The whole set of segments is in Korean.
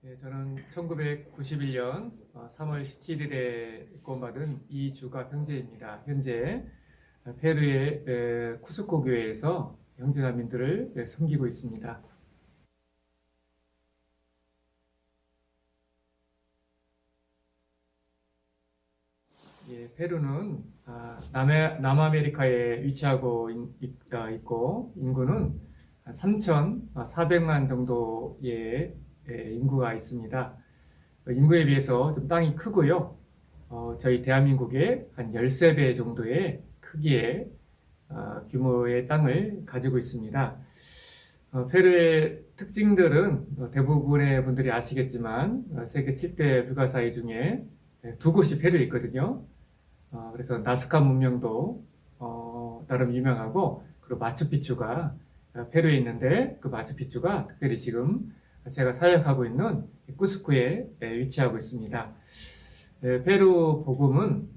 네, 저는 1991년 3월 17일에 구원받은 이주갑 형제입니다. 현재 페루의 쿠스코 교회에서 형제자매들을 섬기고 있습니다. 페루는 남아메리카에 위치하고 있고 인구는 3,400만 정도의 인구가 있습니다. 인구에 비해서 좀 땅이 크고요. 저희 대한민국의 한 13배 정도의 크기의 규모의 땅을 가지고 있습니다. 페루의 특징들은 대부분의 분들이 아시겠지만 세계 7대 불가사의 중에 두 곳이 페루에 있거든요. 그래서 나스카 문명도 나름 유명하고, 그리고 마추픽추가 페루에 있는데, 그 마추픽추가 특별히 지금 제가 사역하고 있는 쿠스코에 위치하고 있습니다. 페루 복음은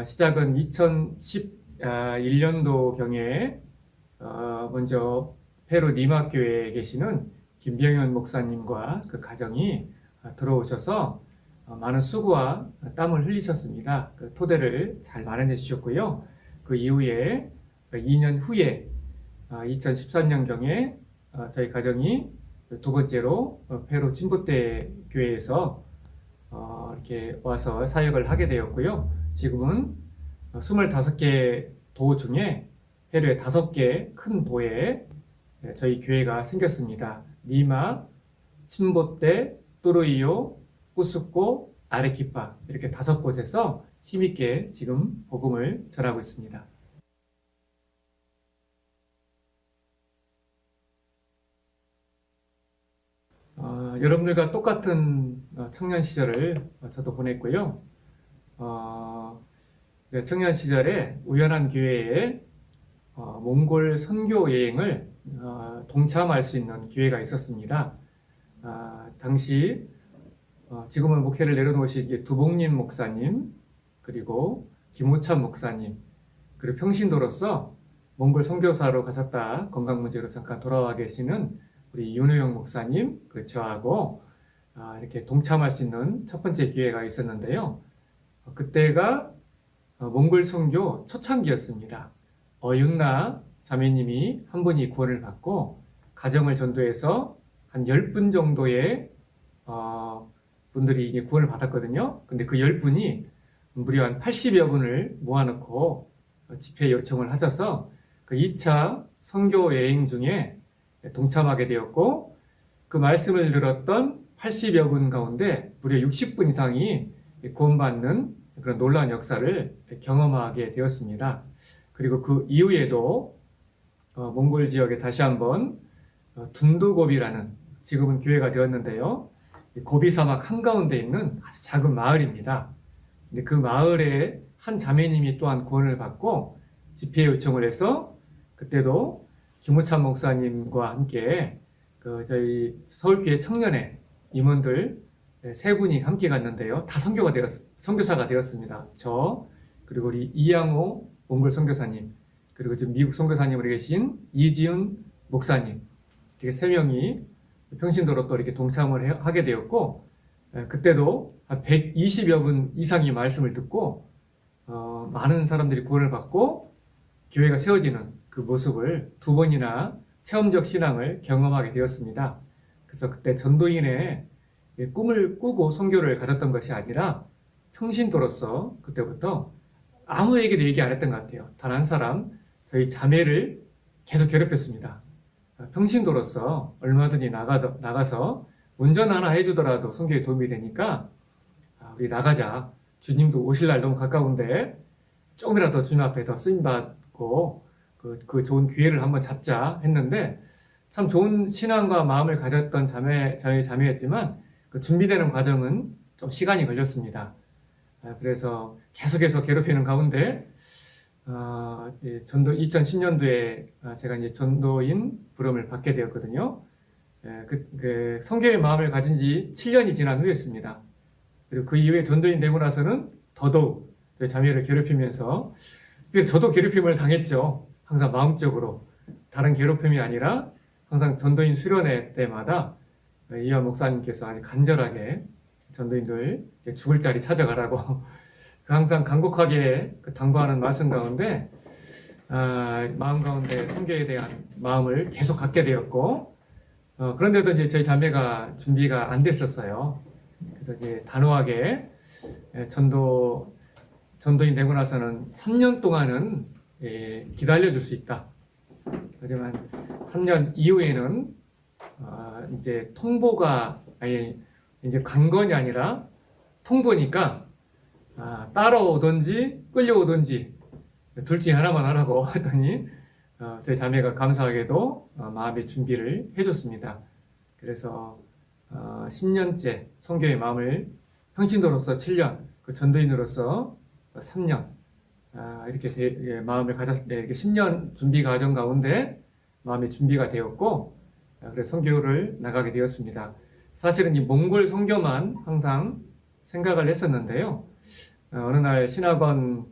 시작은 2011년도 경에 먼저 페루 리마 교회에 계시는 김병현 목사님과 그 가정이 들어오셔서 많은 수고와 땀을 흘리셨습니다. 그 토대를 잘 마련해 주셨고요. 그 이후에 2년 후에 2013년경에 저희 가정이 두 번째로 페루 침보대 교회에서 이렇게 와서 사역을 하게 되었고요. 지금은 25개 도 중에 페루의 5개 큰 도에 저희 교회가 생겼습니다. 리마, 침보대, 또르이오, 쿠스코, 아레키파, 이렇게 5곳에서 힘있게 지금 복음을 전하고 있습니다. 여러분들과 똑같은 청년 시절을 저도 보냈고요. 청년 시절에 우연한 기회에 몽골 선교 여행을 동참할 수 있는 기회가 있었습니다. 당시 지금은 목회를 내려놓으신 두봉님 목사님, 그리고 김호찬 목사님, 그리고 평신도로서 몽골 선교사로 가셨다 건강 문제로 잠깐 돌아와 계시는 우리 윤호영 목사님, 그리고 저하고 이렇게 동참할 수 있는 첫 번째 기회가 있었는데요. 그때가 몽골 선교 초창기였습니다. 어윤나 자매님이 한 분이 구원을 받고 가정을 전도해서 한 10분 정도의 분들이 구원을 받았거든요. 근데 그 10분이 무려 한 80여 분을 모아놓고 집회 요청을 하셔서 그 2차 선교 여행 중에 동참하게 되었고, 그 말씀을 들었던 80여 분 가운데 무려 60분 이상이 구원받는 그런 놀라운 역사를 경험하게 되었습니다. 그리고 그 이후에도 몽골 지역에 다시 한번 둔두고비라는, 지금은 교회가 되었는데요, 고비 사막 한가운데 있는 아주 작은 마을입니다. 근데 그 마을에 한 자매님이 또한 구원을 받고 집회 요청을 해서, 그때도 김호찬 목사님과 함께 저희 서울교회 청년회 임원들 3분이 함께 갔는데요. 다 선교사가 되었습니다. 저, 그리고 우리 이양호 몽골 선교사님, 그리고 지금 미국 선교사님으로 계신 이지은 목사님, 이렇게 3명이 평신도로 또 이렇게 동참을 하게 되었고, 그때도 한 120여 분 이상이 말씀을 듣고 많은 사람들이 구원을 받고 교회가 세워지는 그 모습을 2번이나 체험적 신앙을 경험하게 되었습니다. 그래서 그때 전도인의 꿈을 꾸고 선교를 가졌던 것이 아니라 평신도로서 그때부터 아무에게도 얘기 안 했던 것 같아요. 단 한 사람, 저희 자매를 계속 괴롭혔습니다. 평신도로서 얼마든지 나가서 운전 하나 해주더라도 선교에 도움이 되니까 우리 나가자. 주님도 오실 날 너무 가까운데 조금이라도 주님 앞에 더 쓰임받고 그 좋은 기회를 한번 잡자 했는데, 참 좋은 신앙과 마음을 가졌던 저희 자매였지만 그 준비되는 과정은 좀 시간이 걸렸습니다. 그래서 계속해서 괴롭히는 가운데 2010년도에 제가 이제 전도인 부름을 받게 되었거든요. 그 선교의 마음을 가진 지 7년이 지난 후였습니다. 그리고 그 이후에 전도인 되고 나서는 더더욱 저희 자매를 괴롭히면서, 저도 괴롭힘을 당했죠. 항상 마음적으로. 다른 괴롭힘이 아니라 항상 전도인 수련회 때마다 이화 목사님께서 아주 간절하게 전도인들 죽을 자리 찾아가라고 항상 간곡하게 당부하는 말씀 가운데 마음 가운데 선교에 대한 마음을 계속 갖게 되었고 그런데도 이제 저희 자매가 준비가 안 됐었어요. 그래서 이제 단호하게 전도인 되고 나서는 3년 동안은 기다려줄 수 있다. 하지만 3년 이후에는 이제 통보가 아예 이제 관건이 아니라 통보니까 따라오든지 끌려오든지 둘 중에 하나만 하라고 했더니 제 자매가 감사하게도 마음의 준비를 해줬습니다. 그래서 10년째 선교의 마음을 평신도로서 7년, 그 전도인으로서 3년 이렇게 마음을 이렇게 10년 준비 과정 가운데 마음의 준비가 되었고 그래서 선교를 나가게 되었습니다. 사실은 이 몽골 선교만 항상 생각을 했었는데요. 어느 날 신학원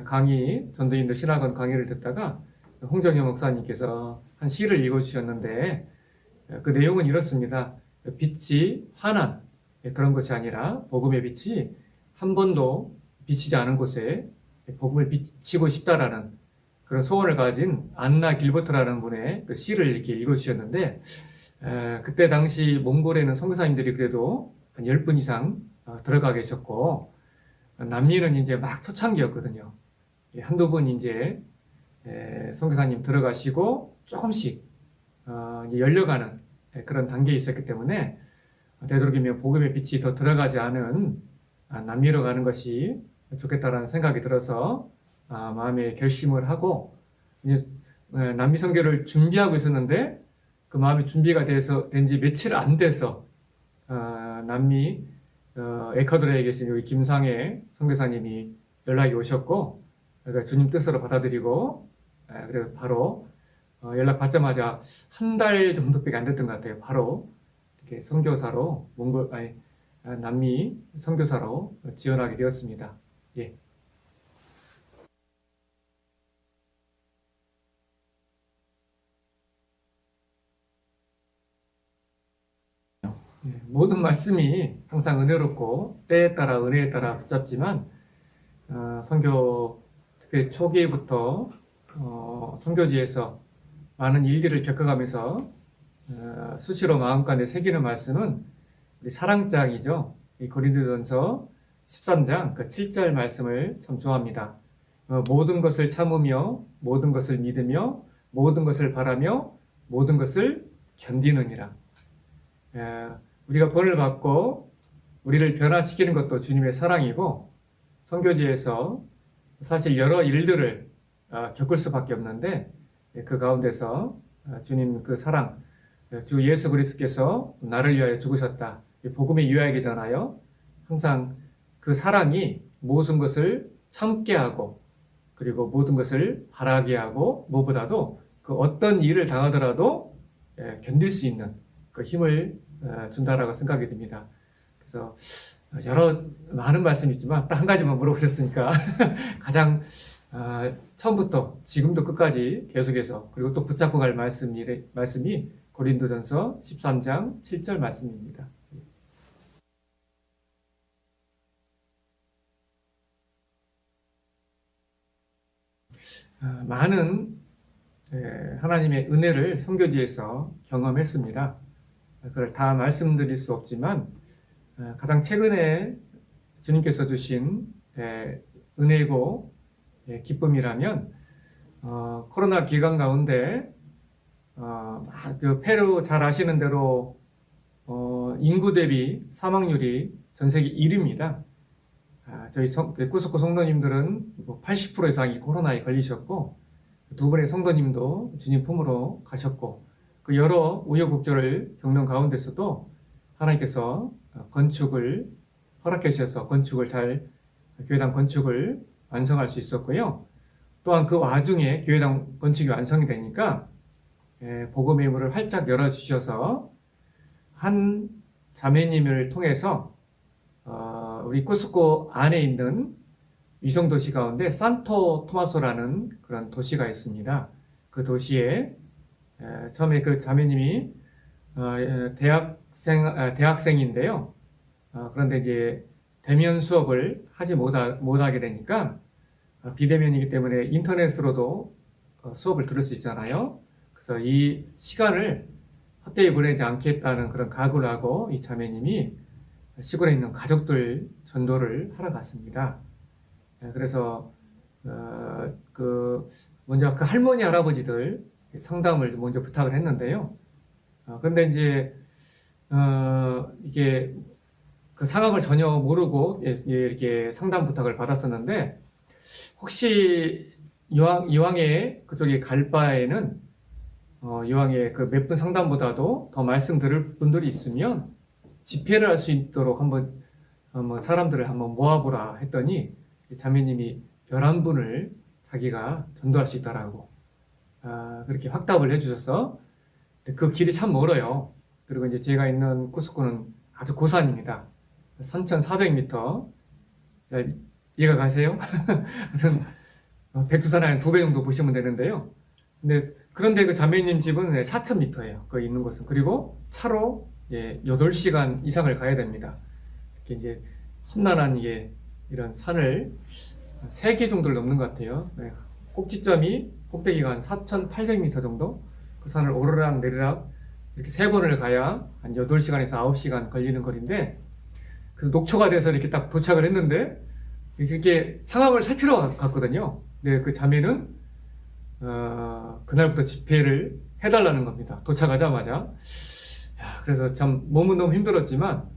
강의, 전도인들 신학원 강의를 듣다가 홍정현 목사님께서 한 시를 읽어주셨는데 그 내용은 이렇습니다. 빛이 환한 그런 것이 아니라 복음의 빛이 한 번도 비치지 않은 곳에 복음을 비치고 싶다라는 그런 소원을 가진 안나 길버트라는 분의 그 시를 이렇게 읽어주셨는데 그때 당시 몽골에는 선교사님들이 그래도 한 10분 이상 들어가 계셨고 남미는 이제 막 초창기였거든요. 한두 분 이제 선교사님 들어가시고 조금씩 이제 열려가는 그런 단계에 있었기 때문에 되도록이면 복음의 빛이 더 들어가지 않은 남미로 가는 것이 좋겠다라는 생각이 들어서 마음에 결심을 하고 이제 남미 선교를 준비하고 있었는데 그 마음의 준비가 된 지 며칠 안 돼서 남미 에콰도르에 계신 여기 김상혜 선교사님이 연락이 오셨고 그러니까 주님 뜻으로 받아들이고 그래서 바로 연락 받자마자 한 달 정도밖에 안 됐던 것 같아요. 바로 이렇게 선교사로 남미 선교사로 지원하게 되었습니다. 예. 모든 말씀이 항상 은혜롭고 때에 따라 은혜에 따라 붙잡지만 선교 특별히 초기부터 선교지에서 많은 일들을 겪어가면서 수시로 마음가운데 새기는 말씀은 우리 사랑장이죠. 이 고린도전서 13장 그 7절 말씀을 참 좋아합니다. 모든 것을 참으며 모든 것을 믿으며 모든 것을 바라며 모든 것을 견디느니라. 우리가 구원을 받고 우리를 변화시키는 것도 주님의 사랑이고 선교지에서 사실 여러 일들을 겪을 수밖에 없는데 그 가운데서 주님 그 사랑 주 예수 그리스도께서 나를 위하여 죽으셨다. 복음의 유약이잖아요. 항상 그 사랑이 모든 것을 참게 하고 그리고 모든 것을 바라게 하고 무엇보다도 그 어떤 일을 당하더라도 견딜 수 있는 그 힘을 준다라고 생각이 듭니다. 그래서 많은 말씀이 있지만 딱 한 가지만 물어보셨으니까 가장 처음부터 지금도 끝까지 계속해서 그리고 또 붙잡고 갈 말씀이 고린도전서 13장 7절 말씀입니다. 많은 하나님의 은혜를 선교지에서 경험했습니다. 그걸 다 말씀드릴 수 없지만 가장 최근에 주님께서 주신 은혜고 기쁨이라면 코로나 기간 가운데 그 페루 잘 아시는 대로 인구 대비 사망률이 전 세계 1위입니다. 저희 쿠스코 성도님들은 80% 이상이 코로나에 걸리셨고 두 분의 성도님도 주님 품으로 가셨고 그 여러 우여곡절을 겪는 가운데서도 하나님께서 건축을 허락해 주셔서 교회당 건축을 완성할 수 있었고요. 또한 그 와중에 교회당 건축이 완성이 되니까 복음의 문을 활짝 열어주셔서 한 자매님을 통해서 우리 쿠스코 안에 있는 위성도시 가운데 산토 토마소라는 그런 도시가 있습니다. 그 도시에 처음에 그 자매님이 대학생인데요. 그런데 이제 대면 수업을 하지 못하게 되니까 비대면이기 때문에 인터넷으로도 수업을 들을 수 있잖아요. 그래서 이 시간을 헛되이 보내지 않겠다는 그런 각오를 하고 이 자매님이 시골에 있는 가족들 전도를 하러 갔습니다. 그래서 먼저 그 할머니 할아버지들 상담을 먼저 부탁을 했는데요. 그런데 이제 이게 그 상황을 전혀 모르고 이렇게 상담 부탁을 받았었는데 혹시 이왕에 그쪽에 갈 바에는 이왕에 그 몇 분 상담보다도 더 말씀 들을 분들이 있으면 집회를 할 수 있도록 한번 사람들을 한번 모아보라 했더니 자매님이 11분을 자기가 전도할 수 있다라고 그렇게 확답을 해주셔서 그 길이 참 멀어요. 그리고 이제 제가 있는 코스코는 아주 고산입니다. 3,400m. 이해가 가세요? 백두산의 한 2배 정도 보시면 되는데요. 그런데 그 자매님 집은 4,000m예요. 거기 있는 곳은. 그리고 차로 8시간 이상을 가야 됩니다. 이렇게 이제 험난한 이런 산을 3개 정도를 넘는 것 같아요. 꼭대기가 한 4,800m 정도? 그 산을 오르락 내리락 이렇게 3번을 가야 한 8시간에서 9시간 걸리는 거리인데, 그래서 녹초가 돼서 이렇게 딱 도착을 했는데, 이렇게 상황을 살피러 갔거든요. 근데 그 자매는, 그날부터 집회를 해달라는 겁니다. 도착하자마자. 그래서 참 몸은 너무 힘들었지만,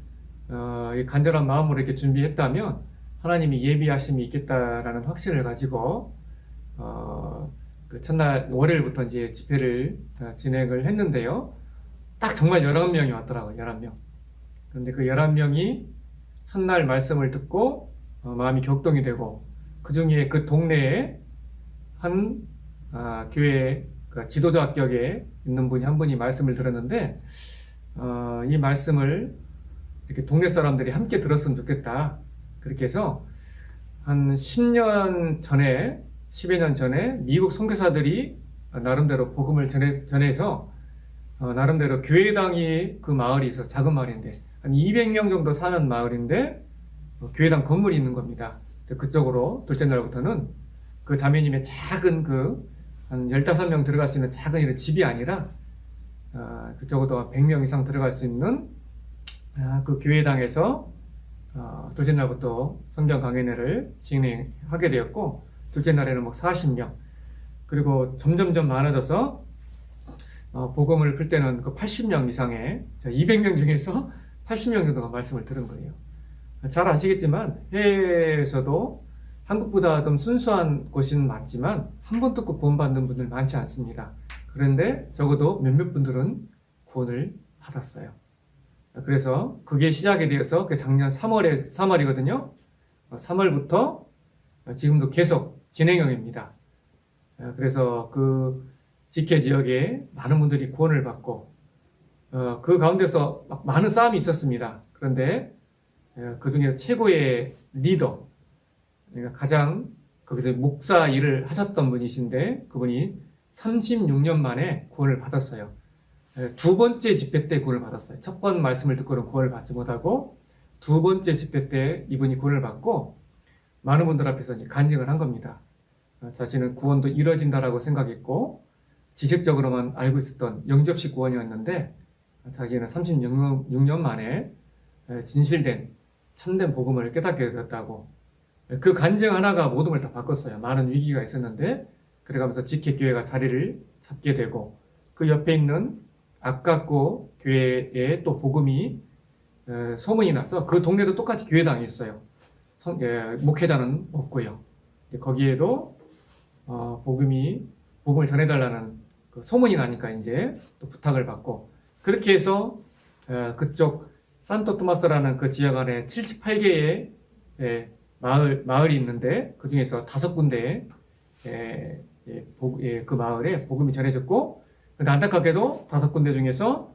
간절한 마음으로 이렇게 준비했다면, 하나님이 예비하심이 있겠다라는 확신을 가지고, 그 첫날 월요일부터 이제 집회를 진행을 했는데요. 딱 정말 11명이 왔더라고요. 11명. 그런데 그 11명이 첫날 말씀을 듣고 마음이 격동이 되고, 그 중에 그 동네에 한 교회 지도자 합격에 있는 분이 한 분이 말씀을 들었는데, 이 말씀을 이렇게 동네 사람들이 함께 들었으면 좋겠다. 그렇게 해서 한 10년 전에 10여 년 전에 미국 선교사들이 나름대로 복음을 전해서 나름대로 교회당이 그 마을이 있어서 작은 마을인데 한 200명 정도 사는 마을인데 교회당 건물이 있는 겁니다. 그쪽으로 둘째 날부터는 그 자매님의 작은 한 15명 들어갈 수 있는 작은 이런 집이 아니라 그쪽으로 100명 이상 들어갈 수 있는 그 교회당에서 둘째 날부터 성경 강연회를 진행하게 되었고, 둘째 날에는 40명, 그리고 점점점 많아져서 복음을 풀 때는 그 80명 이상의 200명 중에서 80명 정도가 말씀을 들은 거예요. 잘 아시겠지만 해외에서도 한국보다 좀 순수한 곳은 맞지만 한 번 듣고 구원받는 분들 많지 않습니다. 그런데 적어도 몇몇 분들은 구원을 받았어요. 그래서 그게 시작이 되어서 작년 3월이거든요. 3월부터 지금도 계속 진행형입니다. 그래서 그 직계 지역에 많은 분들이 구원을 받고 그 가운데서 많은 싸움이 있었습니다. 그런데 그 중에서 최고의 리더, 그러니까 가장 거기서 목사 일을 하셨던 분이신데 그분이 36년 만에 구원을 받았어요. 두 번째 집회 때 구원을 받았어요. 첫 번 말씀을 듣고는 구원을 받지 못하고 두 번째 집회 때 이분이 구원을 받고 많은 분들 앞에서 간증을 한 겁니다. 자신은 구원도 이뤄진다라고 생각했고 지식적으로만 알고 있었던 영접식 구원이었는데 자기는 36년 만에 진실된 참된 복음을 깨닫게 되었다고. 그 간증 하나가 모든 걸 다 바꿨어요. 많은 위기가 있었는데 그래가면서 직회교회가 자리를 잡게 되고 그 옆에 있는 아깝고 교회에 또 복음이 소문이 나서 그 동네도 똑같이 교회당이 있어요. 목회자는 없고요. 거기에도 복음을 전해달라는 그 소문이 나니까 이제 또 부탁을 받고 그렇게 해서 그쪽 산토 토마스라는 그 지역 안에 78개의 마을이 있는데 그 중에서 5군데에 그 마을에 복음이 전해졌고, 근데 안타깝게도 5군데 중에서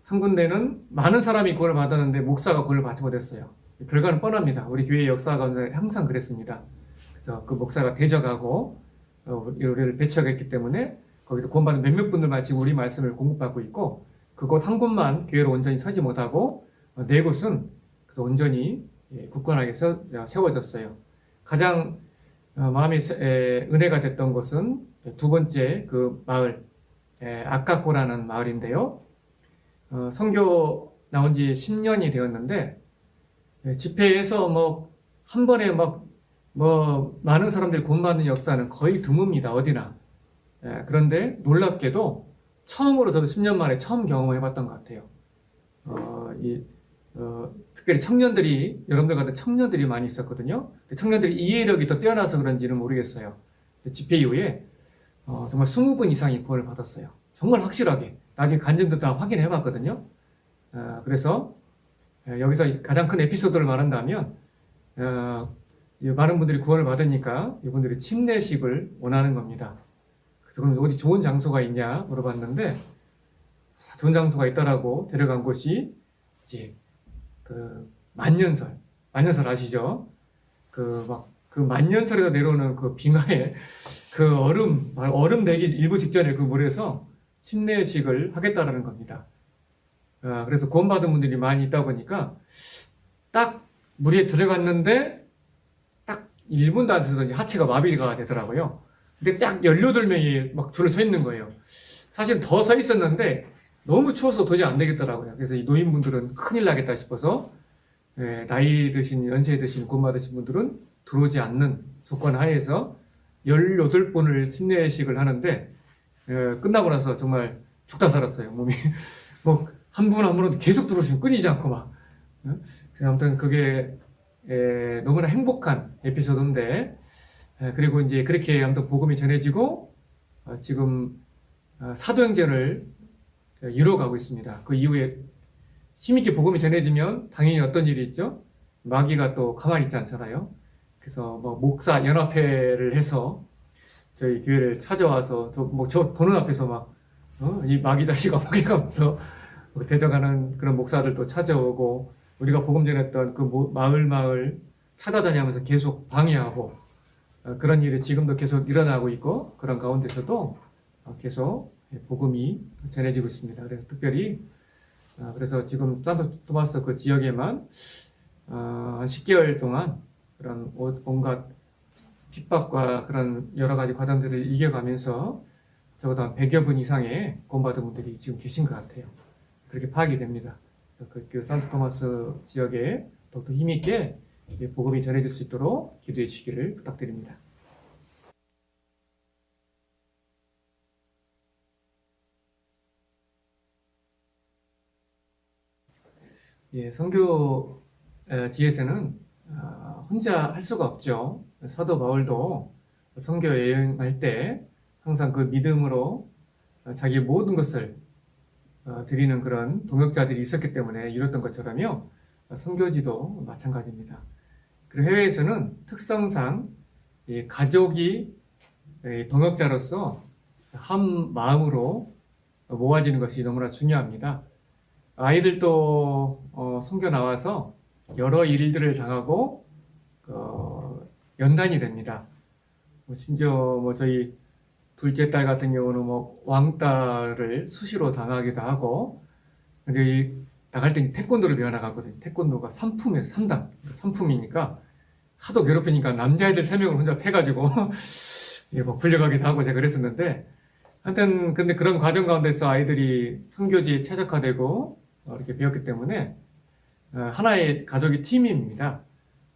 한 군데는 많은 사람이 구원을 받았는데 목사가 구원을 받지 못했어요. 결과는 뻔합니다. 우리 교회 역사 가운데 항상 그랬습니다. 그래서 그 목사가 대적하고 우리를 배척했기 때문에 거기서 구원받은 몇몇 분들만 지금 우리 말씀을 공급받고 있고, 그곳 한 곳만 교회로 온전히 서지 못하고 네 곳은 온전히 굳건하게 세워졌어요. 가장 마음이 은혜가 됐던 곳은 두 번째 그 마을 아까코라는 마을인데요. 선교 나온 지 10년이 되었는데 집회에서 뭐 한 번에 막 뭐 많은 사람들이 구원받는 역사는 거의 드뭅니다. 어디나. 그런데 놀랍게도 처음으로 저도 10년 만에 처음 경험해봤던 것 같아요. 특별히 청년들이, 여러분들 같은 청년들이 많이 있었거든요. 청년들이 이해력이 더 뛰어나서 그런지는 모르겠어요. 집회 이후에 정말 20분 이상이 구원을 받았어요. 정말 확실하게. 나중에 간증도 다 확인해 봤거든요. 그래서 여기서 가장 큰 에피소드를 말한다면 많은 분들이 구원을 받으니까 이분들이 침례식을 원하는 겁니다. 그래서 그럼 어디 좋은 장소가 있냐 물어봤는데 좋은 장소가 있다라고 데려간 곳이 이제 그 만년설 아시죠? 그 만년설에서 내려오는 그 빙하에 그 얼음 내기 일부 직전에 그 물에서 침례식을 하겠다라는 겁니다. 그래서 구원받은 분들이 많이 있다 보니까 딱 물에 들어갔는데 딱 1분도 안 돼서 하체가 마비가 되더라고요. 근데 쫙 18명이 막 줄을 서 있는 거예요. 사실 더 서 있었는데 너무 추워서 도저히 안 되겠더라고요. 그래서 이 노인분들은 큰일 나겠다 싶어서 나이 드신, 연세 드신, 구원 받으신 분들은 들어오지 않는 조건 하에서 18분을 침례식을 하는데 끝나고 나서 정말 죽다 살았어요. 몸이 뭐 한 분 한 분은 계속 들어오시면 끊이지 않고 막. 아무튼 그게 너무나 행복한 에피소드인데 그리고 이제 그렇게 아무튼 복음이 전해지고 지금 사도행전을 이뤄가고 있습니다. 그 이후에 힘있게 복음이 전해지면 당연히 어떤 일이 있죠? 마귀가 또 가만히 있지 않잖아요. 그래서 뭐 목사 연합회를 해서 저희 교회를 찾아와서 저 보는 앞에서 막 이 마귀 자식아 먹여가면서 대적하는 그런 목사들도 찾아오고 우리가 복음 전했던 그 마을 찾아다니면서 계속 방해하고 그런 일이 지금도 계속 일어나고 있고 그런 가운데서도 계속 복음이 전해지고 있습니다. 그래서 특별히 그래서 지금 산토토마스 그 지역에만 한 10개월 동안 그런 온갖 핍박과 그런 여러 가지 과정들을 이겨가면서 적어도 한 100여 분 이상의 구원받은 분들이 지금 계신 것 같아요. 그렇게 파악이 됩니다. 그 산토토마스 지역에 더욱더 힘있게 복음이 전해질 수 있도록 기도해 주시기를 부탁드립니다. 선교지에서는 혼자 할 수가 없죠. 사도 바울도 선교 여행할 때 항상 그 믿음으로 자기의 모든 것을 드리는 그런 동역자들이 있었기 때문에 이뤘던 것처럼요. 선교지도 마찬가지입니다. 그리고 해외에서는 특성상 가족이 동역자로서 한 마음으로 모아지는 것이 너무나 중요합니다. 아이들도 선교 나와서 여러 일들을 당하고 연단이 됩니다. 심지어 저희 둘째 딸 같은 경우는 왕따를 수시로 당하기도 하고, 근데 나갈 때 태권도를 배워 나가거든요. 태권도가 3품이에요. 3단. 3품이니까 하도 괴롭히니까 남자애들 3명을 혼자 패가지고 불려가기도 하고 제가 그랬었는데, 하여튼 근데 그런 과정 가운데서 아이들이 선교지에 최적화되고 이렇게 배웠기 때문에 하나의 가족이 팀입니다.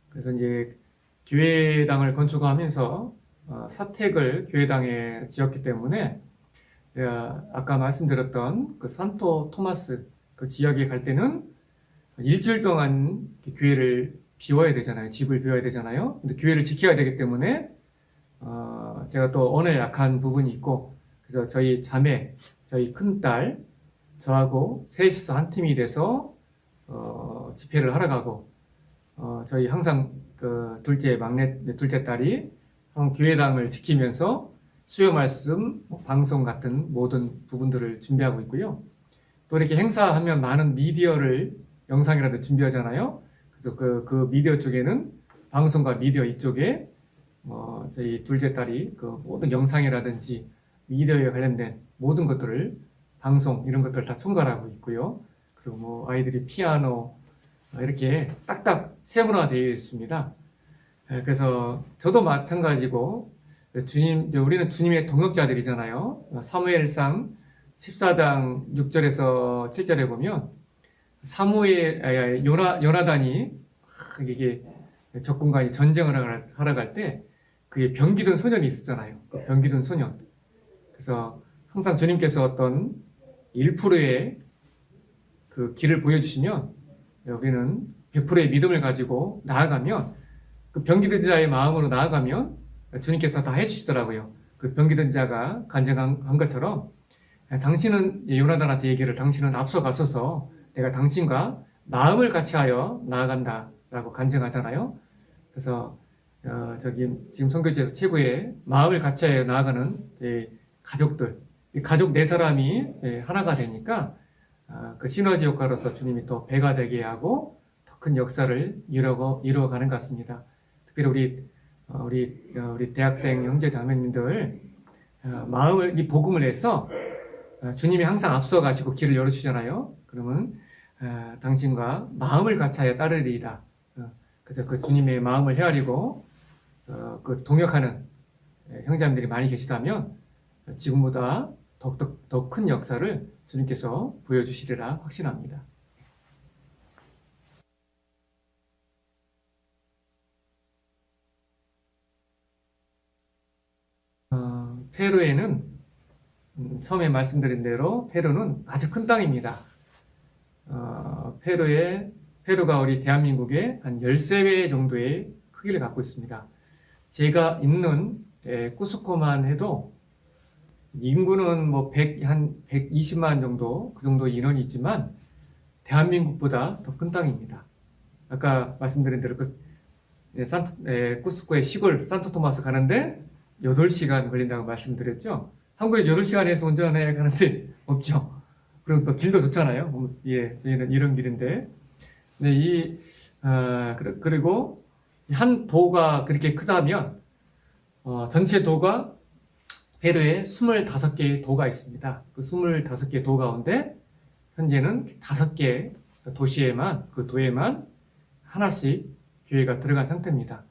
그래서 이제 교회당을 건축하면서 사택을 교회당에 지었기 때문에 아까 말씀드렸던 그 산토 토마스 그 지역에 갈 때는 일주일 동안 교회를 비워야 되잖아요. 집을 비워야 되잖아요. 근데 교회를 지켜야 되기 때문에 제가 또 언어에 약한 부분이 있고 그래서 저희 자매, 저희 큰딸, 저하고 셋이서 한 팀이 돼서 집회를 하러 가고 저희 항상 그 둘째 딸이 교회당을 지키면서 수요 말씀, 방송 같은 모든 부분들을 준비하고 있고요. 또 이렇게 행사하면 많은 미디어를 영상이라도 준비하잖아요. 그래서 그 미디어 쪽에는 방송과 미디어 이쪽에 저희 둘째 딸이 그 모든 영상이라든지 미디어에 관련된 모든 것들을 방송 이런 것들 다 총괄하고 있고요. 그리고 뭐 아이들이 피아노 이렇게 딱딱 세분화되어 있습니다. 그래서 저도 마찬가지고 우리는 주님의 동역자들이잖아요. 사무엘상 14장 6절에서 7절에 보면 요나단이 이게 적군과 전쟁을 하러 갈 때 그게 병기든 소년이 있었잖아요. 병기든 소년. 그래서 항상 주님께서 어떤 1%의 그 길을 보여주시면 우리는 100%의 믿음을 가지고 나아가면 그 병기든 자의 마음으로 나아가면 주님께서 다 해주시더라고요. 그 병기든 자가 간증한 것처럼 당신은 요나단한테 얘기를 당신은 앞서가소서 내가 당신과 마음을 같이하여 나아간다 라고 간증하잖아요. 그래서 지금 선교지에서 최고의 마음을 같이하여 나아가는 가족들, 가족 네 사람이 하나가 되니까 그 시너지 효과로서 주님이 또 배가 되게 하고 더 큰 역사를 이루어가는 것 같습니다. 특별히 우리 대학생 형제 자매님들 이 복음을 해서 주님이 항상 앞서 가시고 길을 열어주잖아요. 그러면 당신과 마음을 같이하여 따르리이다. 그래서 그 주님의 마음을 헤아리고 그 동역하는 형제자매들이 많이 계시다면 지금보다 더 큰 역사를 주님께서 보여주시리라 확신합니다. 페루에는 처음에 말씀드린 대로 페루는 아주 큰 땅입니다. 페루가 우리 대한민국의 한 13배 정도의 크기를 갖고 있습니다. 제가 있는 쿠스코만 해도 인구는 뭐 한 120만 정도, 그 정도 인원이 있지만 대한민국보다 더 큰 땅입니다. 아까 말씀드린 대로 쿠스코의 시골 산토토마스 가는데 8시간 걸린다고 말씀드렸죠. 한국에 8시간에서 운전해 가는데 없죠. 그리고 또 길도 좋잖아요. 예, 저희는 이런 길인데. 네, 그리고 한 도가 그렇게 크다면, 전체 도가 페루에 25개의 도가 있습니다. 그 25개 도 가운데 현재는 5개 도시에만, 그 도에만 하나씩 교회가 들어간 상태입니다.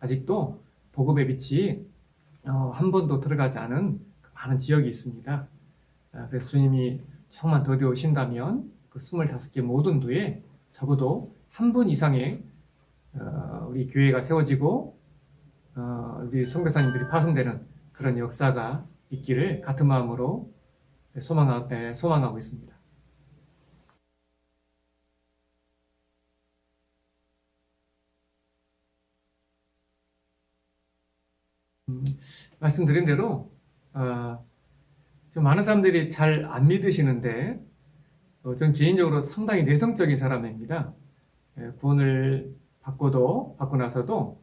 아직도 복음의 빛이 한 번도 들어가지 않은 많은 지역이 있습니다. 그래서 주님이 조금만 더디 오신다면 그 25개 모든 도에 적어도 한 분 이상의 우리 교회가 세워지고 우리 선교사님들이 파송되는 그런 역사가 있기를 같은 마음으로 소망하고 있습니다. 말씀드린 대로 좀 많은 사람들이 잘 안 믿으시는데 전 개인적으로 상당히 내성적인 사람입니다. 구원을 받고 나서도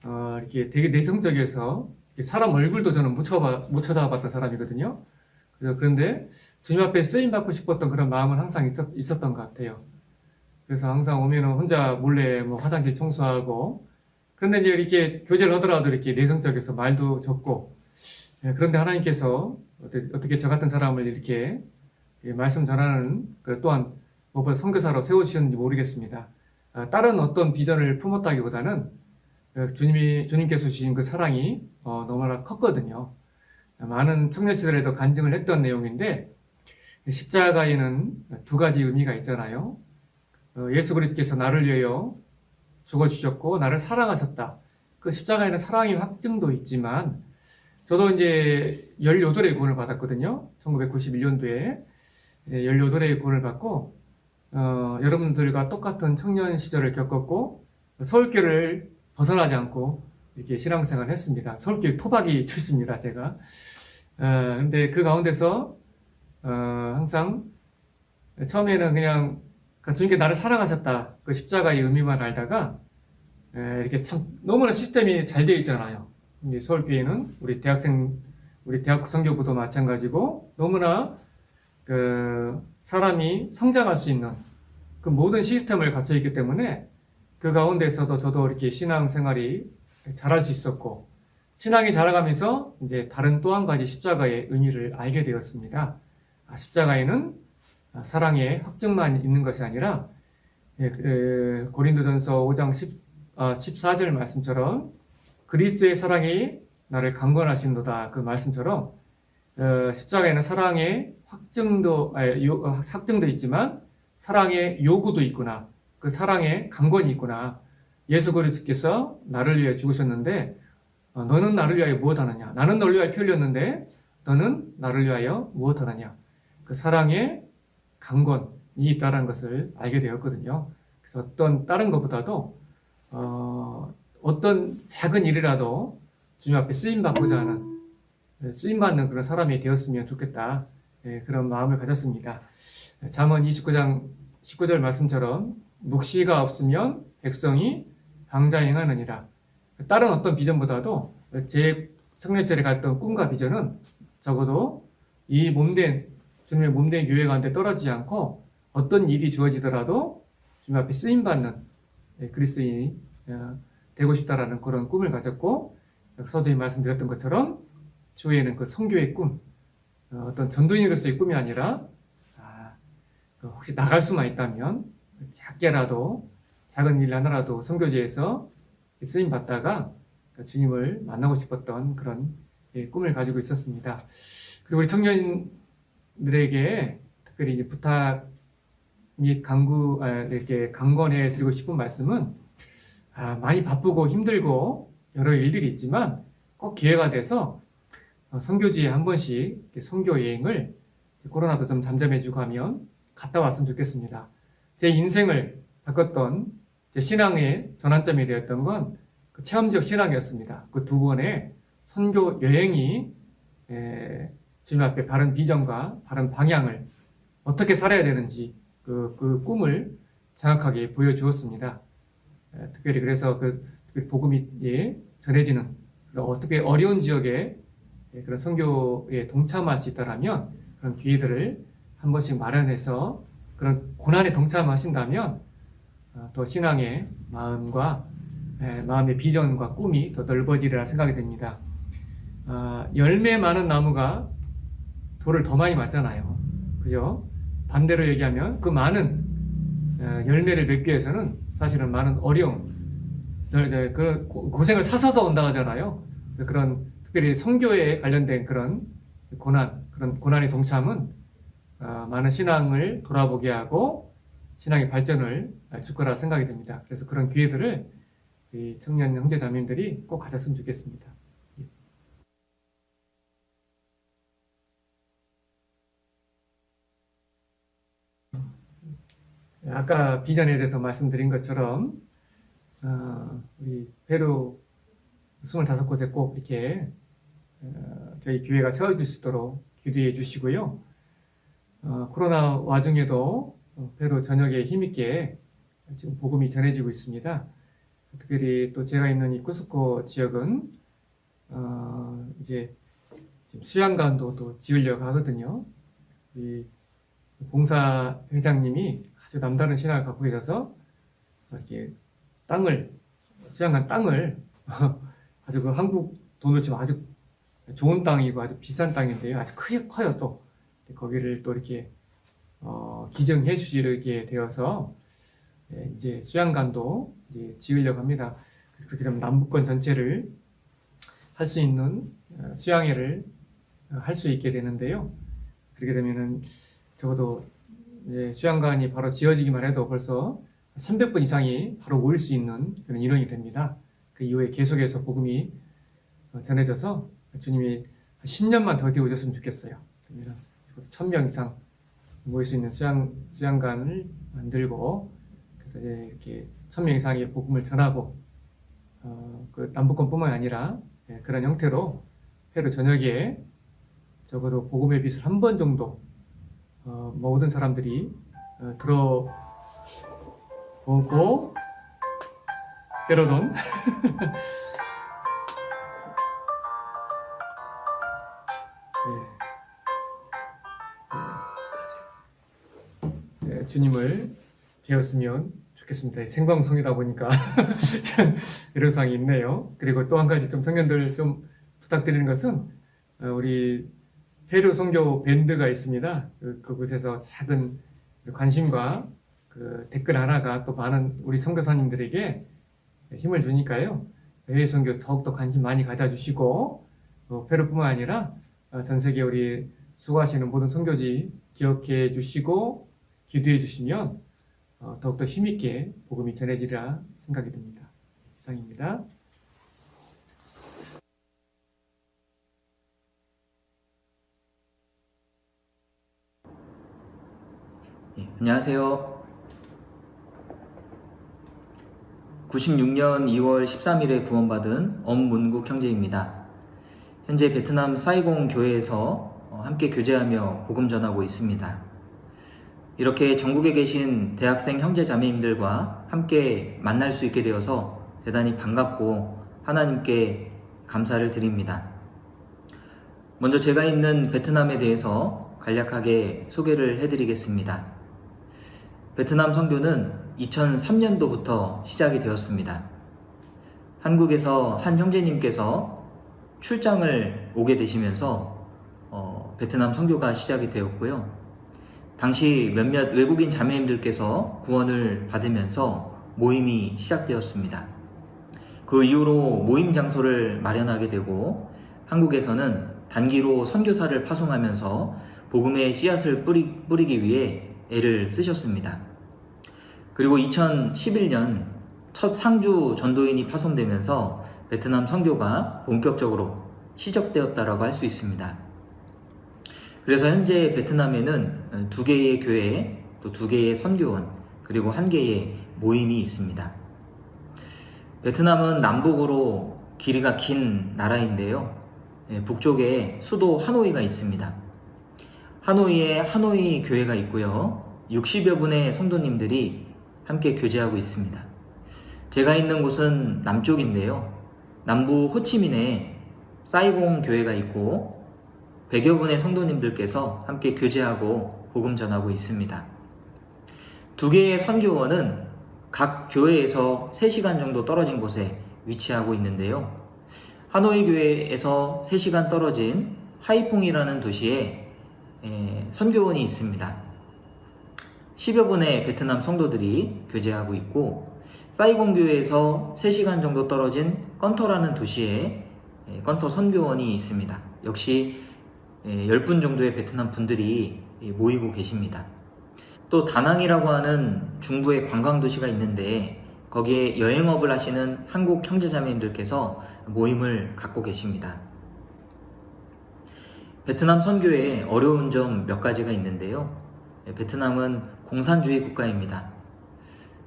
이렇게 되게 내성적이어서 사람 얼굴도 저는 못 쳐다봤던 사람이거든요. 그런데 주님 앞에 쓰임 받고 싶었던 그런 마음은 항상 있었던 것 같아요. 그래서 항상 오면은 혼자 몰래 뭐 화장실 청소하고, 그런데 이제 이렇게 교제를 하더라도 이렇게 내성적이어서 말도 적고, 그런데 하나님께서 어떻게 저 같은 사람을 이렇게 말씀 전하는 또한 무엇보다 선교사로 세우시는지 모르겠습니다. 다른 어떤 비전을 품었다기보다는 주님께서 주신 그 사랑이 너무나 컸거든요. 많은 청년시절에도 간증을 했던 내용인데, 십자가에는 두 가지 의미가 있잖아요. 예수 그리스도께서 나를 위하여 죽어주셨고 나를 사랑하셨다. 그 십자가에는 사랑의 확증도 있지만, 저도 이제 18회의 구원을 받았거든요. 1991년도에 18회의 구원을 받고 여러분들과 똑같은 청년 시절을 겪었고 서울교를 벗어나지 않고 이렇게 신앙생활을 했습니다. 서울교 토박이 출신입니다, 제가. 근데 그 가운데서 항상 처음에는 그냥 주님께 나를 사랑하셨다, 그 십자가의 의미만 알다가 이렇게 참 너무나 시스템이 잘 되어 있잖아요. 서울교회는 우리 대학 선교부도 마찬가지고 너무나 그 사람이 성장할 수 있는 그 모든 시스템을 갖춰 있기 때문에 그 가운데서도 저도 이렇게 신앙생활이 잘할 수 있었고, 신앙이 자라가면서 이제 다른 또 한 가지 십자가의 의미를 알게 되었습니다. 십자가에는 사랑의 확증만 있는 것이 아니라 고린도전서 5장 14절 말씀처럼 그리스도의 사랑이 나를 강권하신도다 그 말씀처럼 십자가에는 사랑의 확증도 있지만 사랑의 요구도 있구나. 그 사랑의 강권이 있구나. 예수 그리스도께서 나를 위해 죽으셨는데 너는 나를 위하여 무엇하느냐? 나는 너를 위하여 피 흘렸는데 너는 나를 위하여 무엇하느냐? 그 사랑의 강권이 있다는 것을 알게 되었거든요. 그래서 어떤 다른 것보다도 어떤 작은 일이라도 주님 앞에 쓰임받고자 하는 쓰임받는 그런 사람이 되었으면 좋겠다. 그런 마음을 가졌습니다. 잠언 29장 19절 말씀처럼 묵시가 없으면 백성이 방자 행하느니라. 다른 어떤 비전보다도 제 청년 시절에 갔던 꿈과 비전은 적어도 이 주님의 몸된 교회 가운데 떨어지지 않고 어떤 일이 주어지더라도 주님 앞에 쓰임받는 그리스도인이 되고 싶다라는 그런 꿈을 가졌고, 서두에 말씀드렸던 것처럼 주위에는 그 선교의 꿈, 어떤 전도인으로서의 꿈이 아니라 혹시 나갈 수만 있다면 작게라도 작은 일 하나라도 선교지에서 쓰임 받다가 주님을 만나고 싶었던 그런 꿈을 가지고 있었습니다. 그리고 우리 청년들에게 특별히 부탁 및 이렇게 강권해 드리고 싶은 말씀은 많이 바쁘고 힘들고 여러 일들이 있지만 꼭 기회가 돼서 선교지에 한 번씩 선교 여행을 코로나도 좀 잠잠해지고 하면 갔다 왔으면 좋겠습니다. 제 인생을 바꿨던 제 신앙의 전환점이 되었던 건 그 체험적 신앙이었습니다. 그 두 번의 선교 여행이 주님 앞에 바른 비전과 바른 방향을 어떻게 살아야 되는지 그 꿈을 정확하게 보여주었습니다. 특별히 그래서 복음이 전해지는 어떻게 어려운 지역에 그런 선교에 동참할 수 있다라면 그런 기회들을 한 번씩 마련해서 그런 고난에 동참하신다면 더 신앙의 마음과 마음의 비전과 꿈이 더 넓어지리라 생각이 됩니다. 열매 많은 나무가 돌을 더 많이 맞잖아요. 그죠? 반대로 얘기하면 그 많은 열매를 맺기 위해서는 사실은 많은 어려움, 그런 고생을 사서서 온다 하잖아요. 그런 특별히 선교에 관련된 그런 고난의 동참은 많은 신앙을 돌아보게 하고 신앙의 발전을 줄 거라 생각이 됩니다. 그래서 그런 기회들을 우리 청년 형제 자매들이 꼭 가졌으면 좋겠습니다. 아까 비전에 대해서 말씀드린 것처럼 우리 페루 25곳에 꼭 이렇게 저희 교회가 세워질 수 있도록 기도해 주시고요. 코로나 와중에도 페루 전역에 힘있게 지금 복음이 전해지고 있습니다. 특별히 또 제가 있는 이 쿠스코 지역은 이제 지금 수양관도 또 지으려고 하거든요. 이 봉사 회장님이 아주 남다른 신앙을 갖고 계셔서 이렇게 수양관 땅을 아주 그 한국 돈으로 치면 아주 좋은 땅이고 아주 비싼 땅인데요. 아주 크게 커요. 또 거기를 또 이렇게 기증해 주시게 되어서 이제 수양관도 이제 지으려고 합니다. 그렇게 되면 남북권 전체를 할 수 있는 수양회를 할 수 있게 되는데요. 그렇게 되면은 적어도 수양관이 바로 지어지기만 해도 벌써 300분 이상이 바로 모일 수 있는 그런 인원이 됩니다. 그 이후에 계속해서 복음이 전해져서 주님이 10년만 더 뒤오셨으면 좋겠어요. 그러면 1000명 이상 모일 수 있는 수양관을 만들고 그래서 이렇게 1000명 이상의 복음을 전하고 그 남북권뿐만 아니라 그런 형태로 페루 전역에 적어도 복음의 빛을 한 번 정도 모든 사람들이 들어보고 때로는 주님을 배웠으면 좋겠습니다. 생방송이다 보니까 애로사항이 있네요. 그리고 또 한 가지 좀 청년들 좀 부탁드리는 것은 우리 페루 선교 밴드가 있습니다. 그곳에서 작은 관심과 그 댓글 하나가 또 많은 우리 선교사님들에게 힘을 주니까요. 해외 선교 더욱더 관심 많이 가져주시고 페루뿐만 아니라 전 세계 우리 수고하시는 모든 선교지 기억해 주시고 기도해 주시면 더욱더 힘있게 복음이 전해지리라 생각이 듭니다. 이상입니다. 안녕하세요. 96년 2월 13일에 구원받은 엄문국 형제입니다. 현재 베트남 사이공 교회에서 함께 교제하며 복음 전하고 있습니다. 이렇게 전국에 계신 대학생 형제 자매님들과 함께 만날 수 있게 되어서 대단히 반갑고 하나님께 감사를 드립니다. 먼저 제가 있는 베트남에 대해서 간략하게 소개를 해드리겠습니다. 베트남 선교는 2003년도부터 시작이 되었습니다. 한국에서 한 형제님께서 출장을 오게 되시면서 베트남 선교가 시작이 되었고요. 당시 몇몇 외국인 자매님들께서 구원을 받으면서 모임이 시작되었습니다. 그 이후로 모임 장소를 마련하게 되고 한국에서는 단기로 선교사를 파송하면서 복음의 씨앗을 뿌리기 위해 애를 쓰셨습니다. 그리고 2011년 첫 상주 전도인이 파송되면서 베트남 선교가 본격적으로 시작되었다라고 할 수 있습니다. 그래서 현재 베트남에는 2개의 교회, 또 2개의 선교원, 그리고 1개의 모임이 있습니다. 베트남은 남북으로 길이가 긴 나라인데요. 북쪽에 수도 하노이가 있습니다. 하노이에 하노이 교회가 있고요. 60여 분의 성도님들이 함께 교제하고 있습니다. 제가 있는 곳은 남쪽인데요. 남부 호치민에 사이공 교회가 있고 100여 분의 성도님들께서 함께 교제하고 복음 전하고 있습니다. 2개의 선교원은 각 교회에서 3시간 정도 떨어진 곳에 위치하고 있는데요. 하노이 교회에서 3시간 떨어진 하이퐁이라는 도시에 선교원이 있습니다. 10여 분의 베트남 성도들이 교제하고 있고 사이공 교회에서 3시간 정도 떨어진 건터라는 도시에 건터 선교원이 있습니다. 역시 10분 정도의 베트남 분들이 모이고 계십니다. 또 다낭이라고 하는 중부의 관광도시가 있는데 거기에 여행업을 하시는 한국 형제자매님들께서 모임을 갖고 계십니다. 베트남 선교에 어려운 점 몇 가지가 있는데요. 베트남은 공산주의 국가입니다.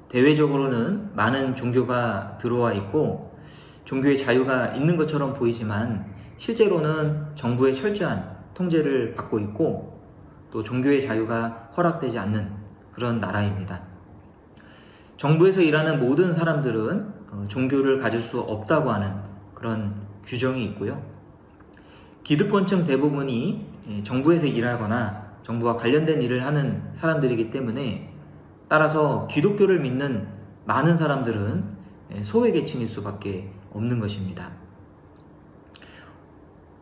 대외적으로는 많은 종교가 들어와 있고 종교의 자유가 있는 것처럼 보이지만 실제로는 정부의 철저한 통제를 받고 있고 또 종교의 자유가 허락되지 않는 그런 나라입니다. 정부에서 일하는 모든 사람들은 종교를 가질 수 없다고 하는 그런 규정이 있고요. 기득권층 대부분이 정부에서 일하거나 정부와 관련된 일을 하는 사람들이기 때문에 따라서 기독교를 믿는 많은 사람들은 소외계층일 수밖에 없는 것입니다.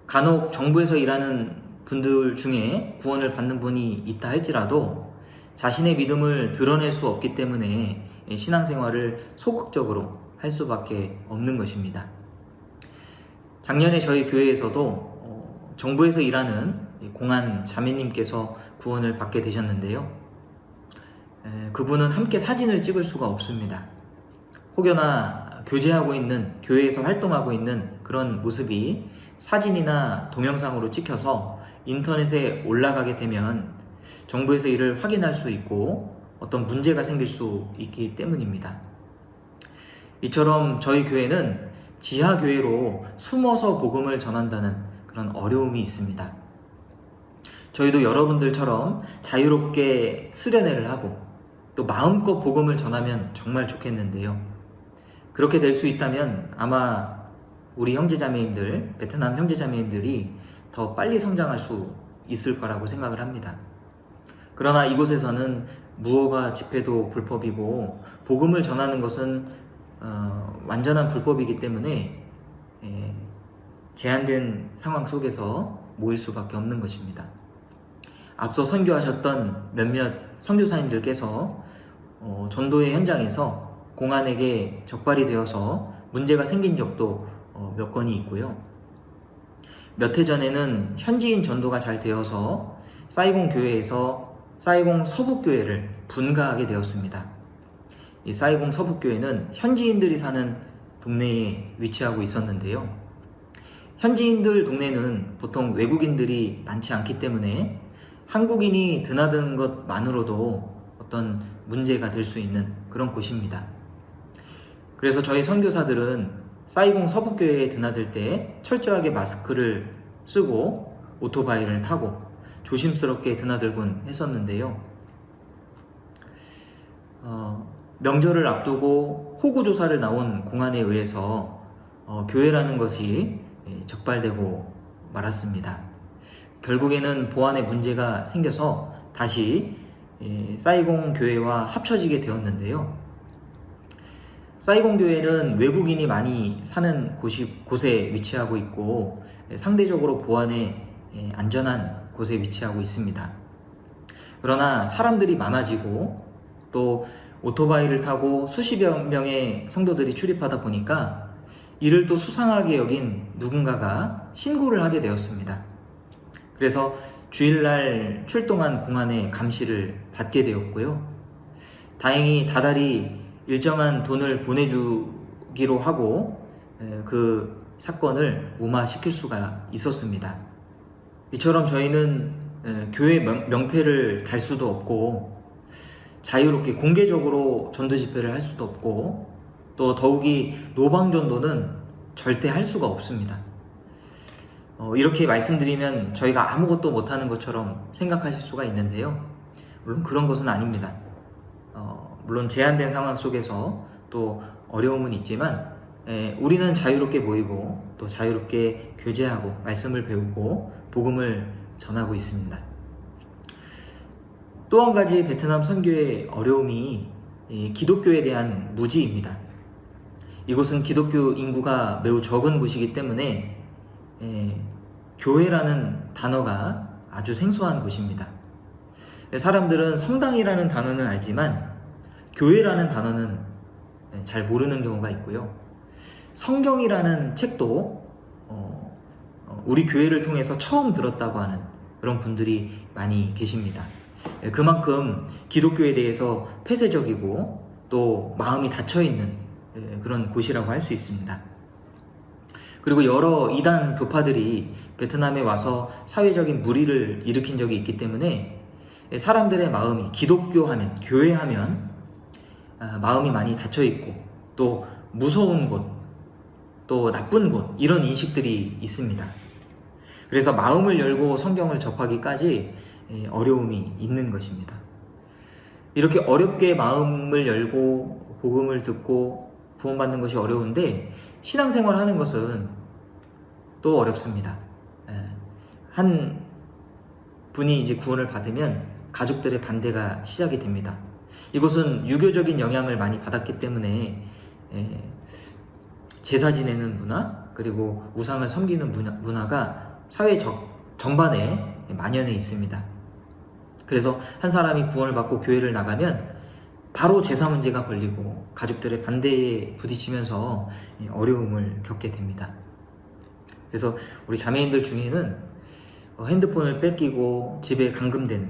간혹 정부에서 일하는 분들 중에 구원을 받는 분이 있다 할지라도 자신의 믿음을 드러낼 수 없기 때문에 신앙생활을 소극적으로 할 수밖에 없는 것입니다. 작년에 저희 교회에서도 정부에서 일하는 공안 자매님께서 구원을 받게 되셨는데요. 그분은 함께 사진을 찍을 수가 없습니다. 혹여나 교제하고 있는, 교회에서 활동하고 있는 그런 모습이 사진이나 동영상으로 찍혀서 인터넷에 올라가게 되면 정부에서 이를 확인할 수 있고 어떤 문제가 생길 수 있기 때문입니다. 이처럼 저희 교회는 지하교회로 숨어서 복음을 전한다는 그런 어려움이 있습니다. 저희도 여러분들처럼 자유롭게 수련회를 하고 또 마음껏 복음을 전하면 정말 좋겠는데요. 그렇게 될 수 있다면 아마 우리 형제자매님들, 베트남 형제자매님들이 더 빨리 성장할 수 있을 거라고 생각을 합니다. 그러나 이곳에서는 무허가 집회도 불법이고 복음을 전하는 것은 완전한 불법이기 때문에 제한된 상황 속에서 모일 수밖에 없는 것입니다. 앞서 선교하셨던 몇몇 선교사님들께서 전도의 현장에서 공안에게 적발이 되어서 문제가 생긴 적도 몇 건이 있고요. 몇 해 전에는 현지인 전도가 잘 되어서 사이공 교회에서 사이공 서북교회를 분가하게 되었습니다. 이 사이공 서북교회는 현지인들이 사는 동네에 위치하고 있었는데요. 현지인들 동네는 보통 외국인들이 많지 않기 때문에 한국인이 드나드는 것만으로도 어떤 문제가 될 수 있는 그런 곳입니다. 그래서 저희 선교사들은 사이공 서북교회에 드나들 때 철저하게 마스크를 쓰고 오토바이를 타고 조심스럽게 드나들곤 했었는데요. 명절을 앞두고 호구조사를 나온 공안에 의해서 교회라는 것이 적발되고 말았습니다. 결국에는 보안에 문제가 생겨서 다시 사이공 교회와 합쳐지게 되었는데요. 사이공 교회는 외국인이 많이 사는 곳에 위치하고 있고 상대적으로 보안에 안전한 곳에 위치하고 있습니다. 그러나 사람들이 많아지고 또 오토바이를 타고 수십여 명의 성도들이 출입하다 보니까 이를 또 수상하게 여긴 누군가가 신고를 하게 되었습니다. 그래서 주일날 출동한 공안의 감시를 받게 되었고요. 다행히 다달이 일정한 돈을 보내주기로 하고 그 사건을 무마시킬 수가 있었습니다. 이처럼 저희는 교회 명패를 달 수도 없고 자유롭게 공개적으로 전도 집회를 할 수도 없고 또 더욱이 노방전도는 절대 할 수가 없습니다. 이렇게 말씀드리면 저희가 아무것도 못하는 것처럼 생각하실 수가 있는데요. 물론 그런 것은 아닙니다. 물론 제한된 상황 속에서 또 어려움은 있지만 우리는 자유롭게 모이고 또 자유롭게 교제하고 말씀을 배우고 복음을 전하고 있습니다. 또 한 가지 베트남 선교의 어려움이 기독교에 대한 무지입니다. 이곳은 기독교 인구가 매우 적은 곳이기 때문에 교회라는 단어가 아주 생소한 곳입니다. 사람들은 성당이라는 단어는 알지만 교회라는 단어는 잘 모르는 경우가 있고요. 성경이라는 책도 우리 교회를 통해서 처음 들었다고 하는 그런 분들이 많이 계십니다. 그만큼 기독교에 대해서 폐쇄적이고 또 마음이 닫혀있는 그런 곳이라고 할 수 있습니다. 그리고 여러 이단 교파들이 베트남에 와서 사회적인 무리를 일으킨 적이 있기 때문에 사람들의 마음이 기독교 하면, 교회 하면 마음이 많이 닫혀있고 또 무서운 곳, 또 나쁜 곳 이런 인식들이 있습니다. 그래서 마음을 열고 성경을 접하기까지 어려움이 있는 것입니다. 이렇게 어렵게 마음을 열고 복음을 듣고 구원받는 것이 어려운데 신앙생활 하는 것은 또 어렵습니다. 한 분이 이제 구원을 받으면 가족들의 반대가 시작이 됩니다. 이곳은 유교적인 영향을 많이 받았기 때문에 제사 지내는 문화 그리고 우상을 섬기는 문화가 사회 전반에 만연해 있습니다. 그래서 한 사람이 구원을 받고 교회를 나가면 바로 제사 문제가 걸리고 가족들의 반대에 부딪히면서 어려움을 겪게 됩니다. 그래서 우리 자매인들 중에는 핸드폰을 뺏기고 집에 감금되는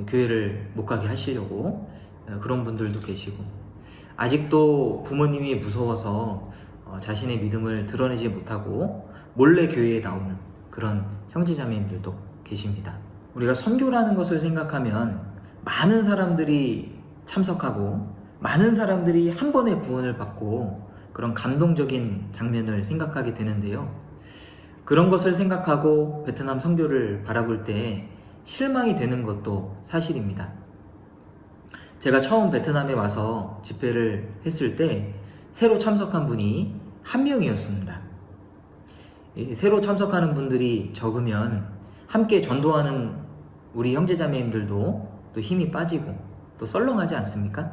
교회를 못 가게 하시려고 그런 분들도 계시고 아직도 부모님이 무서워서 자신의 믿음을 드러내지 못하고 몰래 교회에 나오는 그런 형제자매님들도 계십니다. 우리가 선교라는 것을 생각하면 많은 사람들이 참석하고 많은 사람들이 한 번에 구원을 받고 그런 감동적인 장면을 생각하게 되는데요. 그런 것을 생각하고 베트남 선교를 바라볼 때 실망이 되는 것도 사실입니다. 제가 처음 베트남에 와서 집회를 했을 때 새로 참석한 분이 한 명이었습니다. 새로 참석하는 분들이 적으면 함께 전도하는 우리 형제자매님들도 또 힘이 빠지고 또 썰렁하지 않습니까?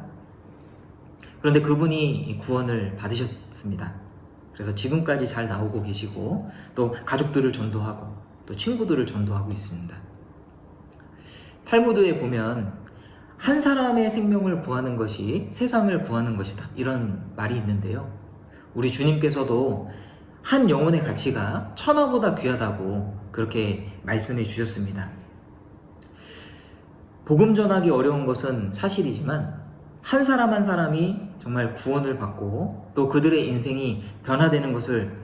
그런데 그분이 구원을 받으셨습니다. 그래서 지금까지 잘 나오고 계시고 또 가족들을 전도하고 또 또 친구들을 전도하고 있습니다. 탈무드에 보면 한 사람의 생명을 구하는 것이 세상을 구하는 것이다, 이런 말이 있는데요. 우리 주님께서도 한 영혼의 가치가 천하보다 귀하다고 그렇게 말씀해 주셨습니다. 복음 전하기 어려운 것은 사실이지만 한 사람 한 사람이 정말 구원을 받고 또 그들의 인생이 변화되는 것을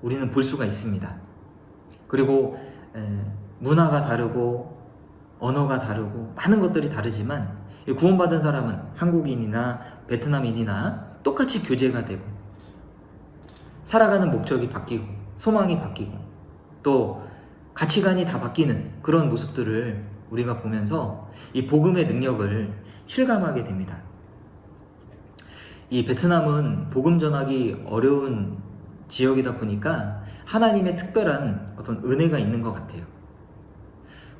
우리는 볼 수가 있습니다. 그리고 문화가 다르고 언어가 다르고 많은 것들이 다르지만 구원받은 사람은 한국인이나 베트남인이나 똑같이 교제가 되고 살아가는 목적이 바뀌고 소망이 바뀌고 또 가치관이 다 바뀌는 그런 모습들을 우리가 보면서 이 복음의 능력을 실감하게 됩니다. 이 베트남은 복음 전하기 어려운 지역이다 보니까 하나님의 특별한 어떤 은혜가 있는 것 같아요.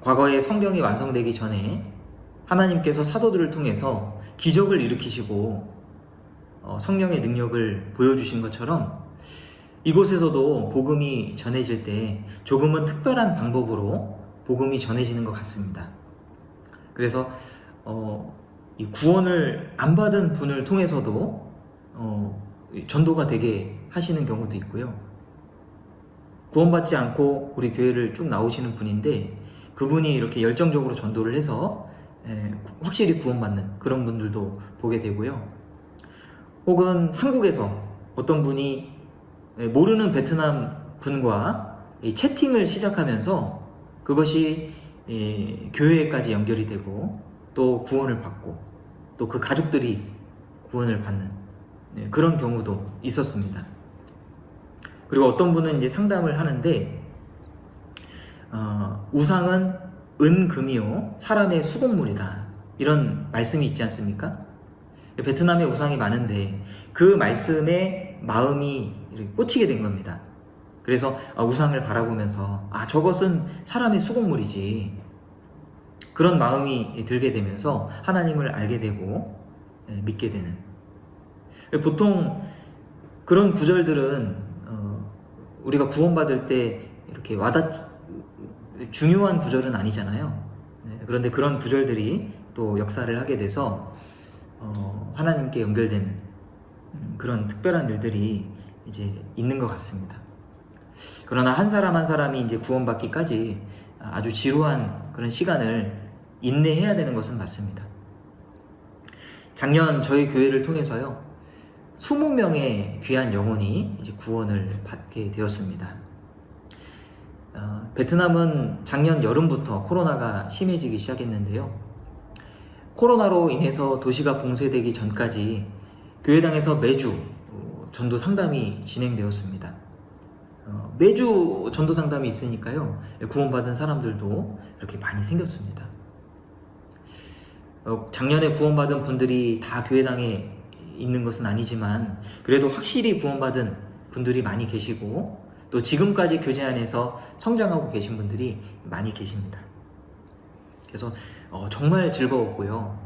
과거에 성경이 완성되기 전에 하나님께서 사도들을 통해서 기적을 일으키시고 성령의 능력을 보여주신 것처럼 이곳에서도 복음이 전해질 때 조금은 특별한 방법으로 복음이 전해지는 것 같습니다. 그래서 이 구원을 안 받은 분을 통해서도 전도가 되게 하시는 경우도 있고요. 구원받지 않고 우리 교회를 쭉 나오시는 분인데 그분이 이렇게 열정적으로 전도를 해서 확실히 구원받는 그런 분들도 보게 되고요. 혹은 한국에서 어떤 분이 모르는 베트남 분과 채팅을 시작하면서 그것이 교회까지 연결이 되고 또 구원을 받고 또 그 가족들이 구원을 받는 그런 경우도 있었습니다. 그리고 어떤 분은 이제 상담을 하는데 우상은 은금이요 사람의 수공물이다, 이런 말씀이 있지 않습니까? 베트남에 우상이 많은데 그 말씀에 마음이 이렇게 꽂히게 된 겁니다. 그래서 우상을 바라보면서 저것은 사람의 수공물이지, 그런 마음이 들게 되면서 하나님을 알게 되고 믿게 되는. 보통 그런 구절들은 우리가 구원받을 때 이렇게 중요한 구절은 아니잖아요. 그런데 그런 구절들이 또 역사를 하게 돼서 하나님께 연결되는 그런 특별한 일들이 이제 있는 것 같습니다. 그러나 한 사람 한 사람이 이제 구원받기까지 아주 지루한 그런 시간을 인내해야 되는 것은 맞습니다. 작년 저희 교회를 통해서요 20명의 귀한 영혼이 이제 구원을 받게 되었습니다. 베트남은 작년 여름부터 코로나가 심해지기 시작했는데요. 코로나로 인해서 도시가 봉쇄되기 전까지 교회당에서 매주 전도 상담이 진행되었습니다. 매주 전도 상담이 있으니까요 구원받은 사람들도 이렇게 많이 생겼습니다. 작년에 구원받은 분들이 다 교회당에 있는 것은 아니지만 그래도 확실히 구원받은 분들이 많이 계시고 또 지금까지 교제 안에서 성장하고 계신 분들이 많이 계십니다. 그래서 정말 즐거웠고요.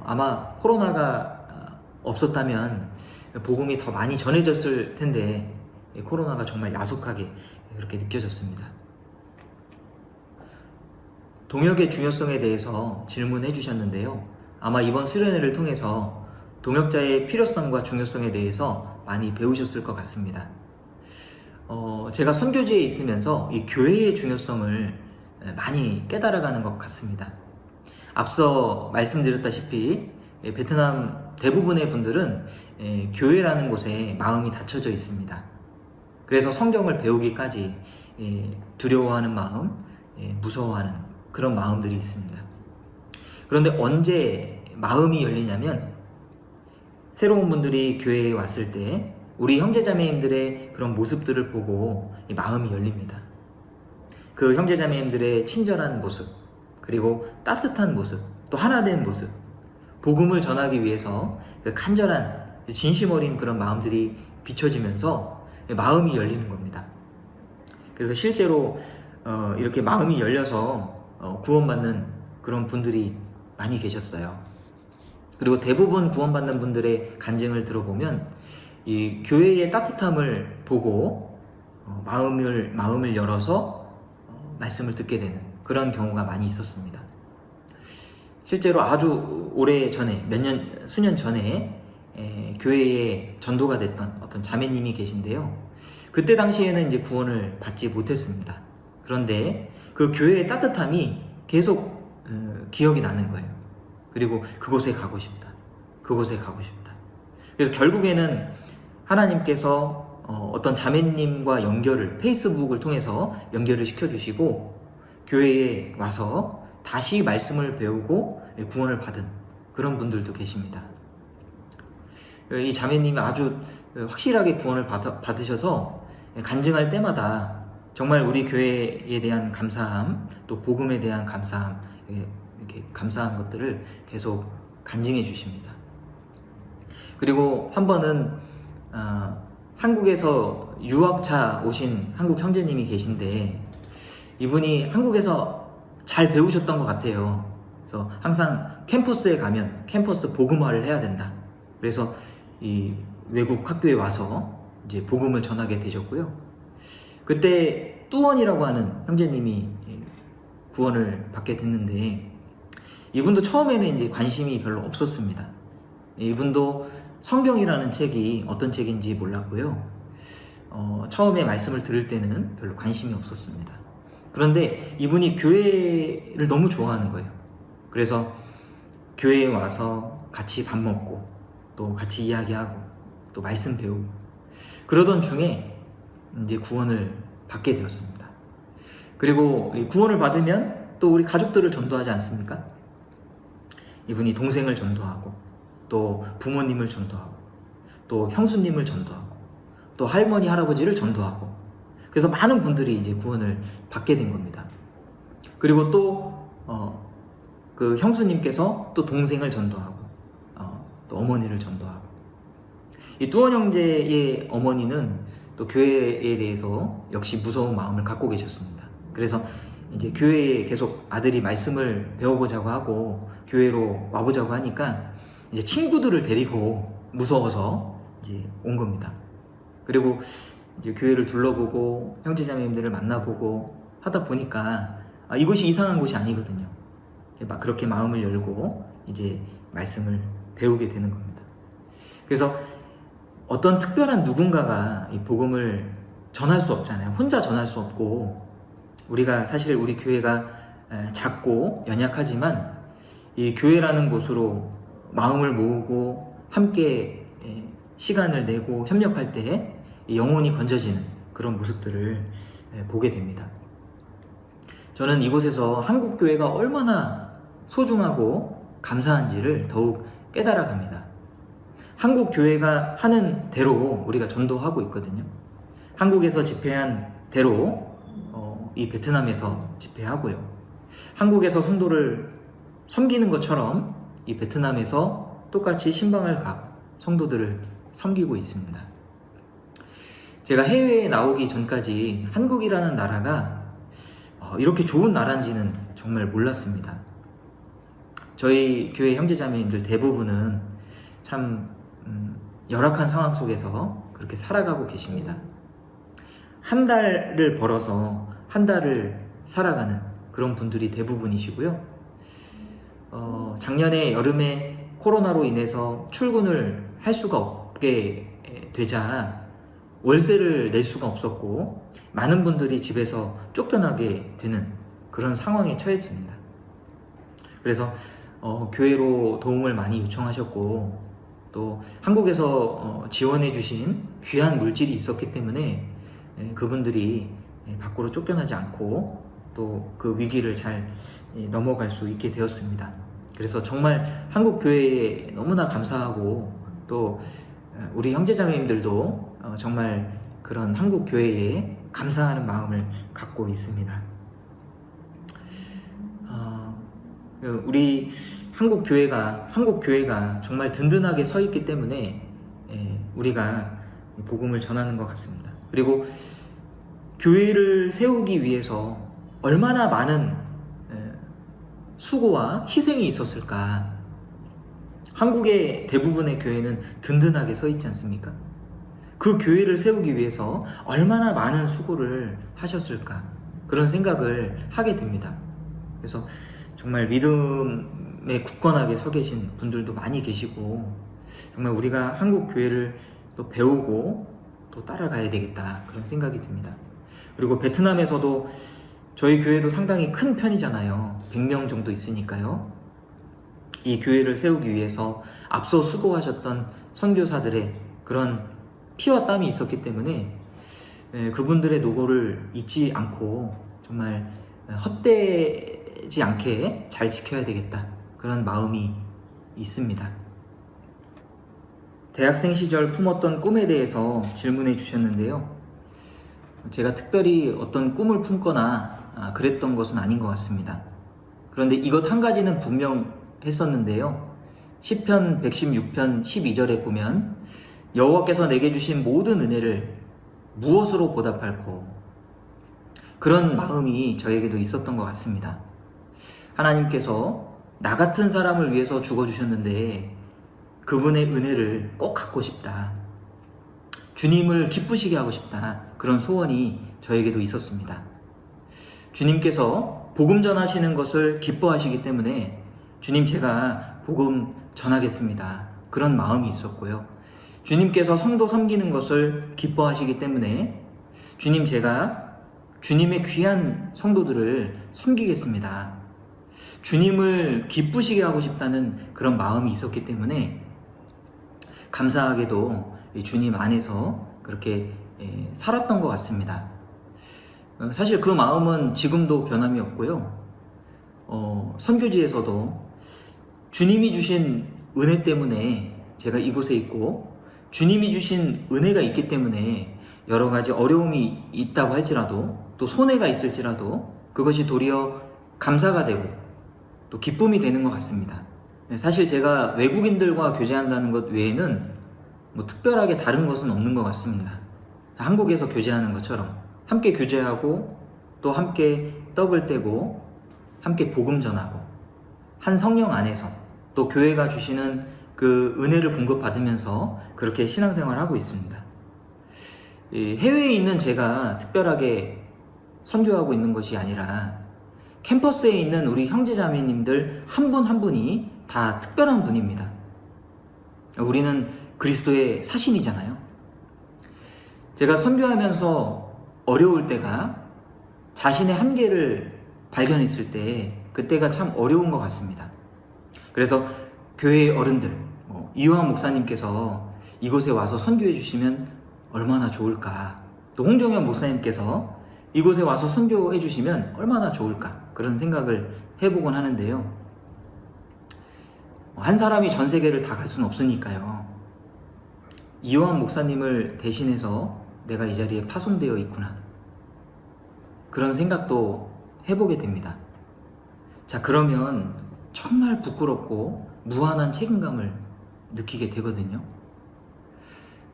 아마 코로나가 없었다면 복음이 더 많이 전해졌을 텐데 코로나가 정말 야속하게 그렇게 느껴졌습니다. 동역의 중요성에 대해서 질문해 주셨는데요. 아마 이번 수련회를 통해서 동역자의 필요성과 중요성에 대해서 많이 배우셨을 것 같습니다. 제가 선교지에 있으면서 이 교회의 중요성을 많이 깨달아가는 것 같습니다. 앞서 말씀드렸다시피 베트남 대부분의 분들은 교회라는 곳에 마음이 닫혀져 있습니다. 그래서 성경을 배우기까지 두려워하는 마음, 무서워하는 그런 마음들이 있습니다. 그런데 언제 마음이 열리냐면 새로운 분들이 교회에 왔을 때 우리 형제자매님들의 그런 모습들을 보고 이 마음이 열립니다. 그 형제자매님들의 친절한 모습, 그리고 따뜻한 모습, 또 하나된 모습, 복음을 전하기 위해서 그 간절한 진심 어린 그런 마음들이 비춰지면서 마음이 열리는 겁니다. 그래서 실제로 이렇게 마음이 열려서 구원받는 그런 분들이 많이 계셨어요. 그리고 대부분 구원받는 분들의 간증을 들어보면 이 교회의 따뜻함을 보고 마음을 열어서 말씀을 듣게 되는 그런 경우가 많이 있었습니다. 실제로 아주 오래 전에, 수년 전에 교회에 전도가 됐던 어떤 자매님이 계신데요. 그때 당시에는 이제 구원을 받지 못했습니다. 그런데 그 교회의 따뜻함이 계속 기억이 나는 거예요. 그리고 그곳에 가고 싶다. 그곳에 가고 싶다. 그래서 결국에는 하나님께서 어떤 자매님과 페이스북을 통해서 연결을 시켜주시고 교회에 와서 다시 말씀을 배우고 구원을 받은 그런 분들도 계십니다. 이 자매님이 아주 확실하게 구원을 받으셔서 간증할 때마다 정말 우리 교회에 대한 감사함, 또 복음에 대한 감사함, 이렇게 감사한 것들을 계속 간증해 주십니다. 그리고 한 번은 한국에서 유학차 오신 한국 형제님이 계신데 이분이 한국에서 잘 배우셨던 것 같아요. 그래서 항상 캠퍼스에 가면 캠퍼스 복음화를 해야 된다. 그래서 이 외국 학교에 와서 이제 복음을 전하게 되셨고요. 그때 뚜원이라고 하는 형제님이 구원을 받게 됐는데 이분도 처음에는 이제 관심이 별로 없었습니다. 이분도 성경이라는 책이 어떤 책인지 몰랐고요. 처음에 말씀을 들을 때는 별로 관심이 없었습니다. 그런데 이분이 교회를 너무 좋아하는 거예요. 그래서 교회에 와서 같이 밥 먹고 또 같이 이야기하고 또 말씀 배우고 그러던 중에 이제 구원을 받게 되었습니다. 그리고 구원을 받으면 또 우리 가족들을 전도하지 않습니까? 이분이 동생을 전도하고 또 부모님을 전도하고 또 형수님을 전도하고 또 할머니 할아버지를 전도하고 그래서 많은 분들이 이제 구원을 받게 된 겁니다. 그리고 또 그 형수님께서 또 동생을 전도하고 또 어머니를 전도하고 이 뚜원 형제의 어머니는 또 교회에 대해서 역시 무서운 마음을 갖고 계셨습니다. 그래서 이제 교회에 계속 아들이 말씀을 배워보자고 하고 교회로 와보자고 하니까 이제 친구들을 데리고 무서워서 이제 온 겁니다. 그리고 이제 교회를 둘러보고 형제자매님들을 만나보고 하다 보니까 이곳이 이상한 곳이 아니거든요. 막 그렇게 마음을 열고 이제 말씀을 배우게 되는 겁니다. 그래서 어떤 특별한 누군가가 이 복음을 전할 수 없잖아요. 혼자 전할 수 없고 우리가 사실 우리 교회가 작고 연약하지만 이 교회라는 곳으로 마음을 모으고 함께 시간을 내고 협력할 때 영혼이 건져지는 그런 모습들을 보게 됩니다. 저는 이곳에서 한국 교회가 얼마나 소중하고 감사한지를 더욱 깨달아갑니다. 한국 교회가 하는 대로 우리가 전도하고 있거든요. 한국에서 집회한 대로 이 베트남에서 집회하고요. 한국에서 성도를 섬기는 것처럼 이 베트남에서 똑같이 신방을 가고 성도들을 섬기고 있습니다. 제가 해외에 나오기 전까지 한국이라는 나라가 이렇게 좋은 나라인지는 정말 몰랐습니다. 저희 교회 형제자매님들 대부분은 참 열악한 상황 속에서 그렇게 살아가고 계십니다. 한 달을 벌어서 한 달을 살아가는 그런 분들이 대부분이시고요. 작년에 여름에 코로나로 인해서 출근을 할 수가 없게 되자 월세를 낼 수가 없었고 많은 분들이 집에서 쫓겨나게 되는 그런 상황에 처했습니다. 그래서 교회로 도움을 많이 요청하셨고 또 한국에서 지원해 주신 귀한 물질이 있었기 때문에 그분들이 밖으로 쫓겨나지 않고 또 그 위기를 잘 넘어갈 수 있게 되었습니다. 그래서 정말 한국 교회에 너무나 감사하고 또 우리 형제자매님들도 정말 그런 한국 교회에 감사하는 마음을 갖고 있습니다. 우리 한국 교회가 정말 든든하게 서 있기 때문에 우리가 복음을 전하는 것 같습니다. 그리고 교회를 세우기 위해서 얼마나 많은 수고와 희생이 있었을까. 한국의 대부분의 교회는 든든하게 서 있지 않습니까? 그 교회를 세우기 위해서 얼마나 많은 수고를 하셨을까. 그런 생각을 하게 됩니다. 그래서 정말 믿음에 굳건하게 서 계신 분들도 많이 계시고, 정말 우리가 한국 교회를 또 배우고 또 따라가야 되겠다, 그런 생각이 듭니다. 그리고 베트남에서도 저희 교회도 상당히 큰 편이잖아요. 100명 정도 있으니까요. 이 교회를 세우기 위해서 앞서 수고하셨던 선교사들의 그런 피와 땀이 있었기 때문에 그분들의 노고를 잊지 않고 정말 헛되지 않게 잘 지켜야 되겠다, 그런 마음이 있습니다. 대학생 시절 품었던 꿈에 대해서 질문해 주셨는데요. 제가 특별히 어떤 꿈을 품거나 그랬던 것은 아닌 것 같습니다. 그런데 이것 한 가지는 분명했었는데요. 시편 116편 12절에 보면 여호와께서 내게 주신 모든 은혜를 무엇으로 보답할꼬, 그런 마음이 저에게도 있었던 것 같습니다. 하나님께서 나 같은 사람을 위해서 죽어주셨는데 그분의 은혜를 꼭 갖고 싶다, 주님을 기쁘시게 하고 싶다, 그런 소원이 저에게도 있었습니다. 주님께서 복음 전하시는 것을 기뻐하시기 때문에 주님, 제가 복음 전하겠습니다, 그런 마음이 있었고요. 주님께서 성도 섬기는 것을 기뻐하시기 때문에 주님, 제가 주님의 귀한 성도들을 섬기겠습니다, 주님을 기쁘시게 하고 싶다는 그런 마음이 있었기 때문에 감사하게도 주님 안에서 그렇게 살았던 것 같습니다. 사실 그 마음은 지금도 변함이 없고요. 선교지에서도 주님이 주신 은혜 때문에 제가 이곳에 있고, 주님이 주신 은혜가 있기 때문에 여러 가지 어려움이 있다고 할지라도, 또 손해가 있을지라도 그것이 도리어 감사가 되고 또 기쁨이 되는 것 같습니다. 사실 제가 외국인들과 교제한다는 것 외에는 뭐 특별하게 다른 것은 없는 것 같습니다. 한국에서 교제하는 것처럼 함께 교제하고 또 함께 떡을 떼고 함께 복음 전하고 한 성령 안에서 또 교회가 주시는 그 은혜를 공급받으면서 그렇게 신앙생활을 하고 있습니다. 해외에 있는 제가 특별하게 선교하고 있는 것이 아니라 캠퍼스에 있는 우리 형제자매님들 한 분 한 분이 다 특별한 분입니다. 우리는 그리스도의 사신이잖아요. 제가 선교하면서 어려울 때가, 자신의 한계를 발견했을 때 그때가 참 어려운 것 같습니다. 그래서 교회의 어른들, 이호환 목사님께서 이곳에 와서 선교해 주시면 얼마나 좋을까, 또 홍정현 목사님께서 이곳에 와서 선교해 주시면 얼마나 좋을까, 그런 생각을 해보곤 하는데요. 한 사람이 전 세계를 다 갈 수는 없으니까요. 이호환 목사님을 대신해서 내가 이 자리에 파송되어 있구나, 그런 생각도 해보게 됩니다. 자, 그러면 정말 부끄럽고 무한한 책임감을 느끼게 되거든요.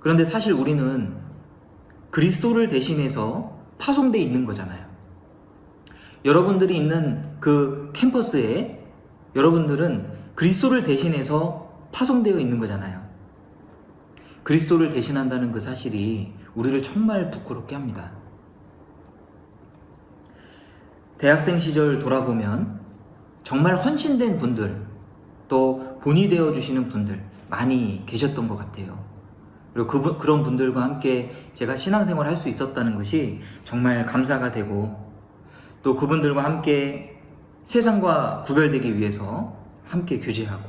그런데 사실 우리는 그리스도를 대신해서 파송되어 있는 거잖아요. 여러분들이 있는 그 캠퍼스에 여러분들은 그리스도를 대신해서 파송되어 있는 거잖아요. 그리스도를 대신한다는 그 사실이 우리를 정말 부끄럽게 합니다. 대학생 시절 돌아보면 정말 헌신된 분들, 또 본이 되어주시는 분들 많이 계셨던 것 같아요. 그리고 그런 분들과 함께 제가 신앙생활을 할 수 있었다는 것이 정말 감사가 되고, 또 그분들과 함께 세상과 구별되기 위해서 함께 교제하고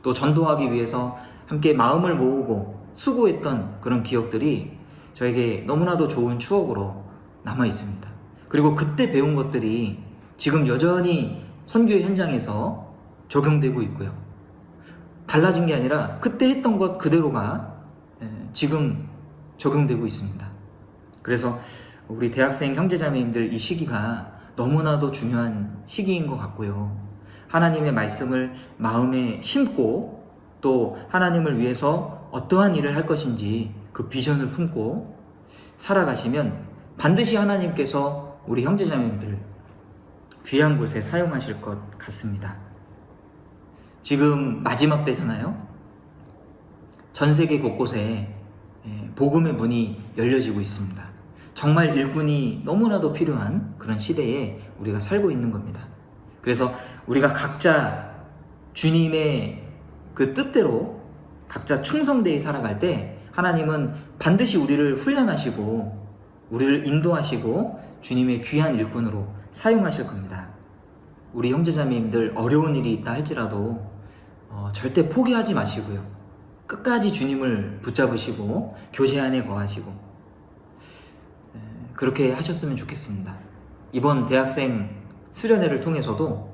또 전도하기 위해서 함께 마음을 모으고 수고했던 그런 기억들이 저에게 너무나도 좋은 추억으로 남아 있습니다. 그리고 그때 배운 것들이 지금 여전히 선교 현장에서 적용되고 있고요. 달라진 게 아니라 그때 했던 것 그대로가 지금 적용되고 있습니다. 그래서 우리 대학생 형제자매님들, 이 시기가 너무나도 중요한 시기인 것 같고요. 하나님의 말씀을 마음에 심고 또 하나님을 위해서 어떠한 일을 할 것인지 그 비전을 품고 살아가시면 반드시 하나님께서 우리 형제자매님들 귀한 곳에 사용하실 것 같습니다. 지금 마지막 때잖아요. 전 세계 곳곳에 복음의 문이 열려지고 있습니다. 정말 일꾼이 너무나도 필요한 그런 시대에 우리가 살고 있는 겁니다. 그래서 우리가 각자 주님의 그 뜻대로 각자 충성되이 살아갈 때 하나님은 반드시 우리를 훈련하시고 우리를 인도하시고 주님의 귀한 일꾼으로 사용하실 겁니다. 우리 형제자매님들 어려운 일이 있다 할지라도 절대 포기하지 마시고요. 끝까지 주님을 붙잡으시고 교제 안에 거하시고 그렇게 하셨으면 좋겠습니다. 이번 대학생 수련회를 통해서도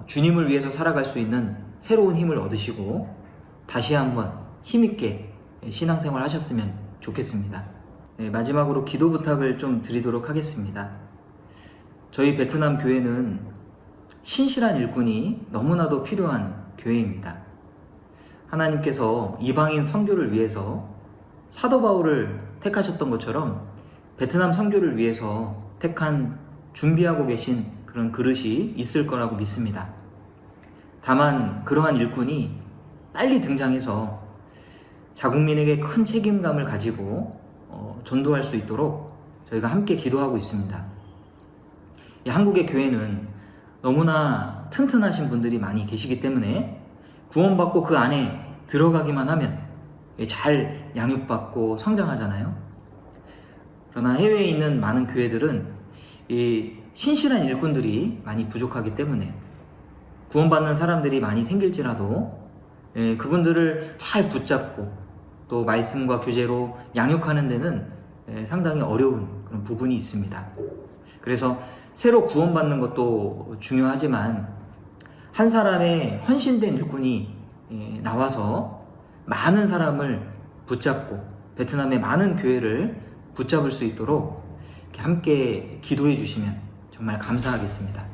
주님을 위해서 살아갈 수 있는 새로운 힘을 얻으시고 다시 한번 힘있게 신앙생활 하셨으면 좋겠습니다. 마지막으로 기도 부탁을 좀 드리도록 하겠습니다. 저희 베트남 교회는 신실한 일꾼이 너무나도 필요한 교회입니다. 하나님께서 이방인 선교를 위해서 사도 바울을 택하셨던 것처럼 베트남 선교를 위해서 택한 준비하고 계신 그런 그릇이 있을 거라고 믿습니다. 다만 그러한 일꾼이 빨리 등장해서 자국민에게 큰 책임감을 가지고 전도할 수 있도록 저희가 함께 기도하고 있습니다. 한국의 교회는 너무나 튼튼하신 분들이 많이 계시기 때문에 구원받고 그 안에 들어가기만 하면 잘 양육받고 성장하잖아요. 그러나 해외에 있는 많은 교회들은 이 신실한 일꾼들이 많이 부족하기 때문에 구원받는 사람들이 많이 생길지라도 그분들을 잘 붙잡고 또 말씀과 교제로 양육하는 데는 상당히 어려운 그런 부분이 있습니다. 그래서 새로 구원받는 것도 중요하지만 한 사람의 헌신된 일꾼이 나와서 많은 사람을 붙잡고 베트남의 많은 교회를 붙잡을 수 있도록 함께 기도해 주시면 정말 감사하겠습니다.